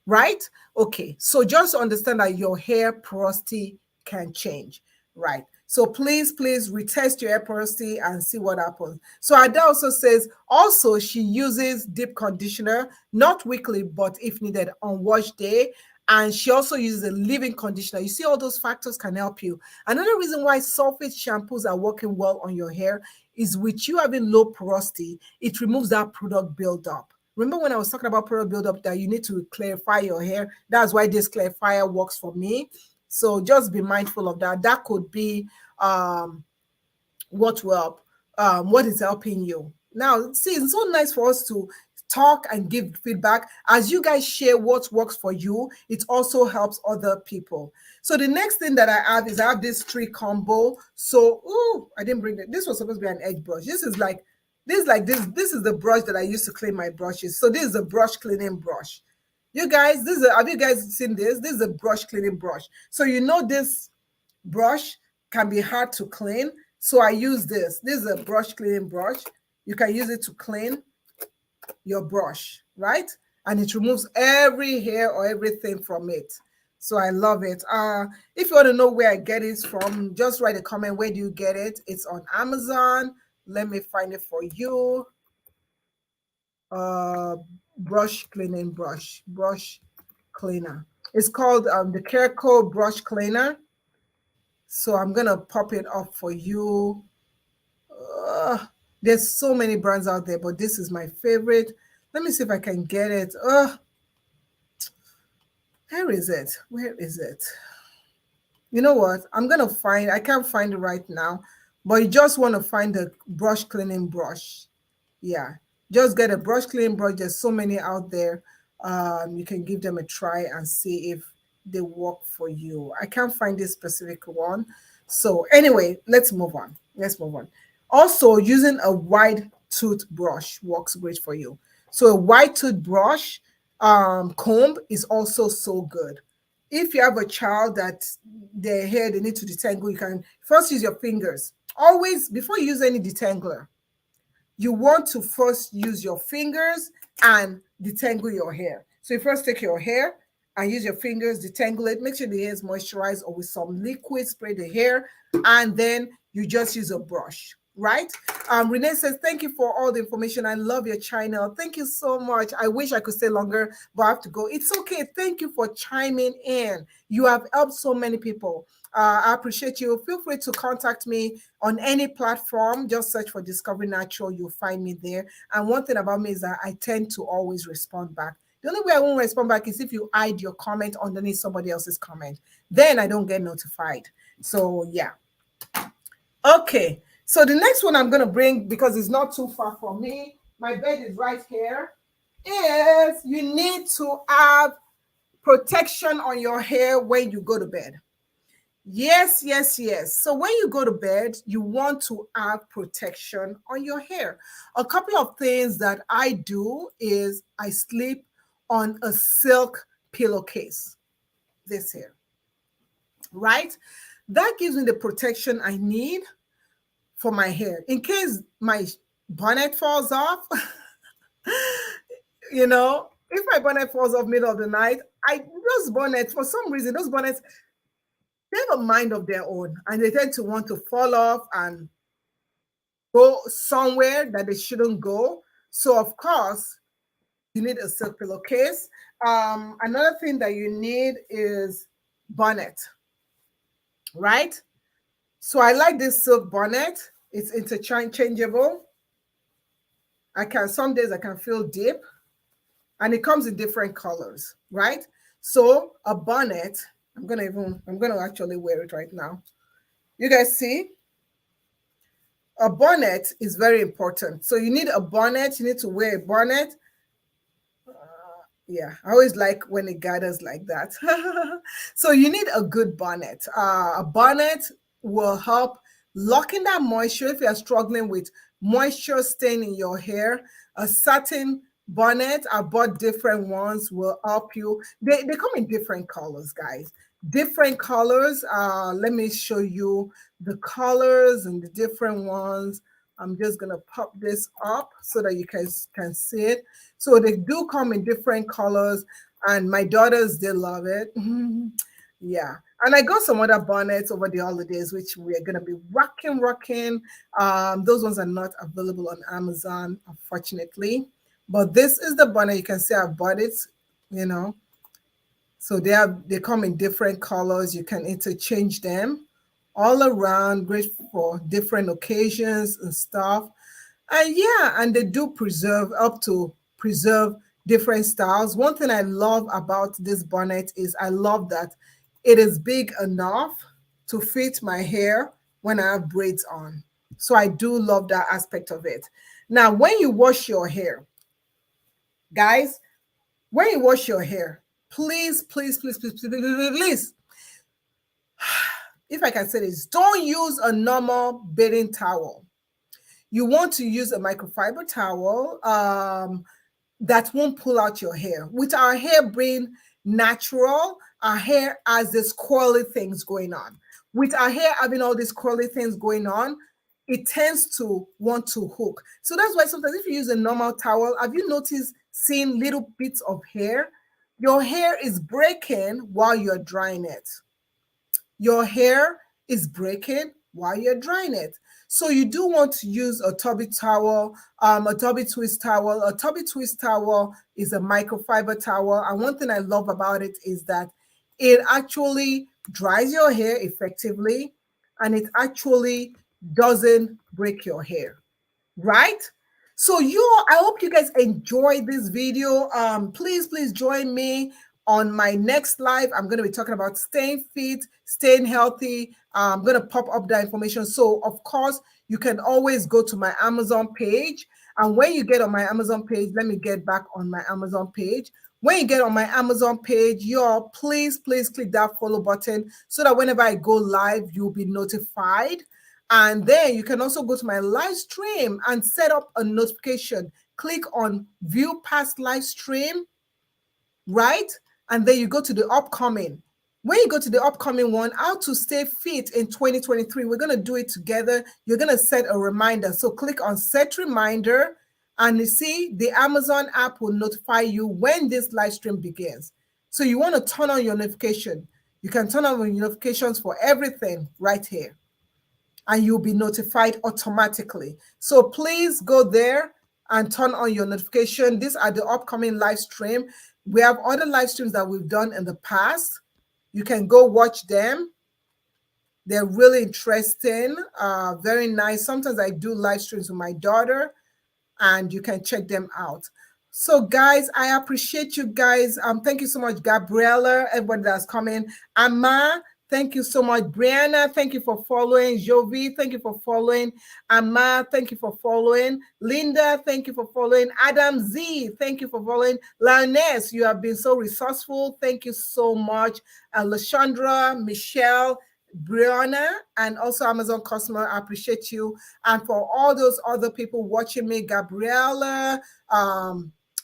right? Okay, so just understand that your hair porosity can change, right? So please retest your hair porosity and see what happens. So Ada also says, also she uses deep conditioner, not weekly, but if needed on wash day. And she also uses a leave-in conditioner. You see, all those factors can help you. Another reason why sulfate shampoos are working well on your hair is with you having low porosity, it removes that product buildup. Remember when I was talking about product buildup that you need to clarify your hair? That's why this clarifier works for me. So just be mindful of that. That could be what will help, what is helping you. Now, see, it's so nice for us to talk and give feedback. As you guys share what works for you, it also helps other people. So the next thing that I have is I have this 3 combo. So, I didn't bring it. This was supposed to be an edge brush. This is the brush that I use to clean my brushes. So this is a brush cleaning brush. You guys, have you guys seen this? This is a brush cleaning brush. So you know this brush can be hard to clean. So I use this. This is a brush cleaning brush. You can use it to clean your brush, right? And it removes every hair or everything from it. So I love it. If you want to know where I get it from, just write a comment. Where do you get it? It's on Amazon. Let me find it for you. Brush cleaning brush cleaner. It's called the Kerco brush cleaner. So I'm gonna pop it up for you. There's so many brands out there, but this is my favorite. Let me see if I can get it. Where is it? Where is it? You know what? I can't find it right now, but you just want to find a brush cleaning brush. Yeah, just get a brush cleaning brush. There's so many out there. You can give them a try and see if they work for you. I can't find this specific one. So anyway, let's move on. Also, using a wide toothbrush works great for you. So a wide toothbrush, comb is also so good. If you have a child that their hair they need to detangle, you can first use your fingers. Always before you use any detangler, you want to first use your fingers and detangle your hair. So you first take your hair and use your fingers, detangle it, make sure the hair is moisturized or with some liquid, spray the hair, and then you just use a brush, right? Renee says, thank you for all the information. I love your channel. Thank you so much. I wish I could stay longer, but I have to go. It's okay. Thank you for chiming in. You have helped so many people. I appreciate you. Feel free to contact me on any platform. Just search for Discovery Natural. You'll find me there. And one thing about me is that I tend to always respond back. The only way I won't respond back is if you hide your comment underneath somebody else's comment. Then I don't get notified. So, yeah. Okay. So the next one I'm going to bring, because it's not too far from me, my bed is right here, is you need to have protection on your hair when you go to bed. Yes, yes, yes. So when you go to bed, you want to have protection on your hair. A couple of things that I do is I sleep on a silk pillowcase. This here, right? That gives me the protection I need for my hair. In case my bonnet falls off, if my bonnet falls off middle of the night, those bonnets, for some reason, those bonnets, they have a mind of their own and they tend to want to fall off and go somewhere that they shouldn't go. So of course, you need a silk pillowcase. Another thing that you need is bonnet, right? So I like this silk bonnet. It's interchangeable. Some days I can feel deep, and it comes in different colors, right? So a bonnet, I'm gonna actually wear it right now. You guys see? A bonnet is very important. So you need a bonnet, you need to wear a bonnet. Yeah, I always like when it gathers like that. So you need a good bonnet. A bonnet will help lock in that moisture. If you're struggling with moisture stain in your hair, a certain bonnet, I bought different ones, will help you. They come in different colors, guys. Different colors. Let me show you the colors and the different ones. I'm just gonna pop this up so that you can see it. So they do come in different colors, and my daughters, they love it. Yeah. And I got some other bonnets over the holidays, which we're gonna be rocking. Those ones are not available on Amazon, unfortunately. But this is the bonnet. You can see I bought it, you know. So they come in different colors. You can interchange them all around, great for different occasions and stuff. And yeah, and they do preserve different styles. One thing I love about this bonnet is I love that it is big enough to fit my hair when I have braids on. So I do love that aspect of it. Now, when you wash your hair, guys, when you wash your hair, please, if I can say this, don't use a normal bathing towel. You want to use a microfiber towel that won't pull out your hair. With our hair being natural, our hair has these curly things going on. With our hair having all these curly things going on, it tends to want to hook. So that's why sometimes if you use a normal towel, have you noticed seeing little bits of hair? Your hair is breaking while you're drying it. Your hair is breaking while you're drying it. So you do want to use a tubby towel, a tubby twist towel. A tubby twist towel is a microfiber towel. And one thing I love about it is that it actually dries your hair effectively and it actually doesn't break your hair, right? So I hope you guys enjoyed this video. Please join me on my next live. I'm going to be talking about staying fit, staying healthy. I'm going to pop up that information. So of course, you can always go to my Amazon page. And when you get on my Amazon page, let me get back on my Amazon page. When you get on my Amazon page, please click that follow button so that whenever I go live, you'll be notified. And then you can also go to my live stream and set up a notification. Click on view past live stream. right? And then you go to the upcoming. When you go to the upcoming one, how to stay fit in 2023, we're going to do it together. You're going to set a reminder. So click on set reminder, and you see the Amazon app will notify you when this live stream begins. So you want to turn on your notification. You can turn on your notifications for everything right here, and you'll be notified automatically. So please go there and turn on your notification. These are the upcoming live stream. We have other live streams that we've done in the past. You can go watch them. They're really interesting, very nice. Sometimes I do live streams with my daughter, and you can check them out. So guys, I appreciate you guys. Thank you so much, Gabriella, everybody that's coming. Amma, thank you so much. Brianna, thank you for following. Jovi, thank you for following. Amma, thank you for following. Linda, thank you for following. Adam Z, thank you for following. Lioness, you have been so resourceful. Thank you so much. Lashandra, Michelle, Brianna, and also Amazon customer, I appreciate you. And for all those other people watching me, Gabriella,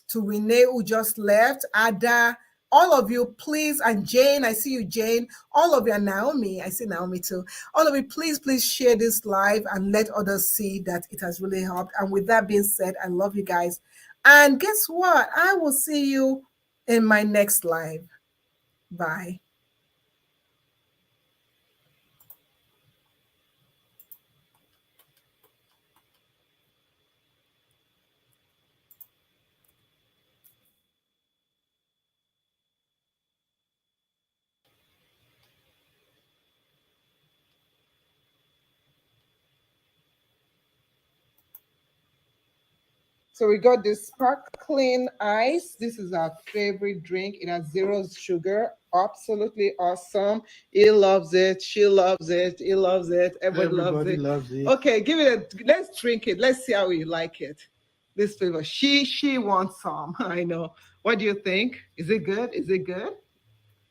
to Renee who just left, Ada, all of you, please, and Jane, I see you, Jane, all of you, and Naomi, I see Naomi too. All of you, please share this live and let others see that it has really helped. And with that being said, I love you guys. And guess what? I will see you in my next live. Bye. So we got this sparkling ice. This is our favorite drink. It has 0 sugar. Absolutely awesome. He loves it. She loves it. He loves it. Everybody loves it. Okay, give it a, let's drink it. Let's see how we like it. This flavor. She wants some. I know. What do you think? Is it good? Is it good?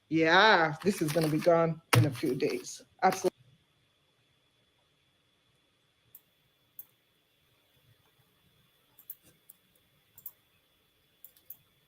Yeah, this is going to be gone in a few days. Absolutely.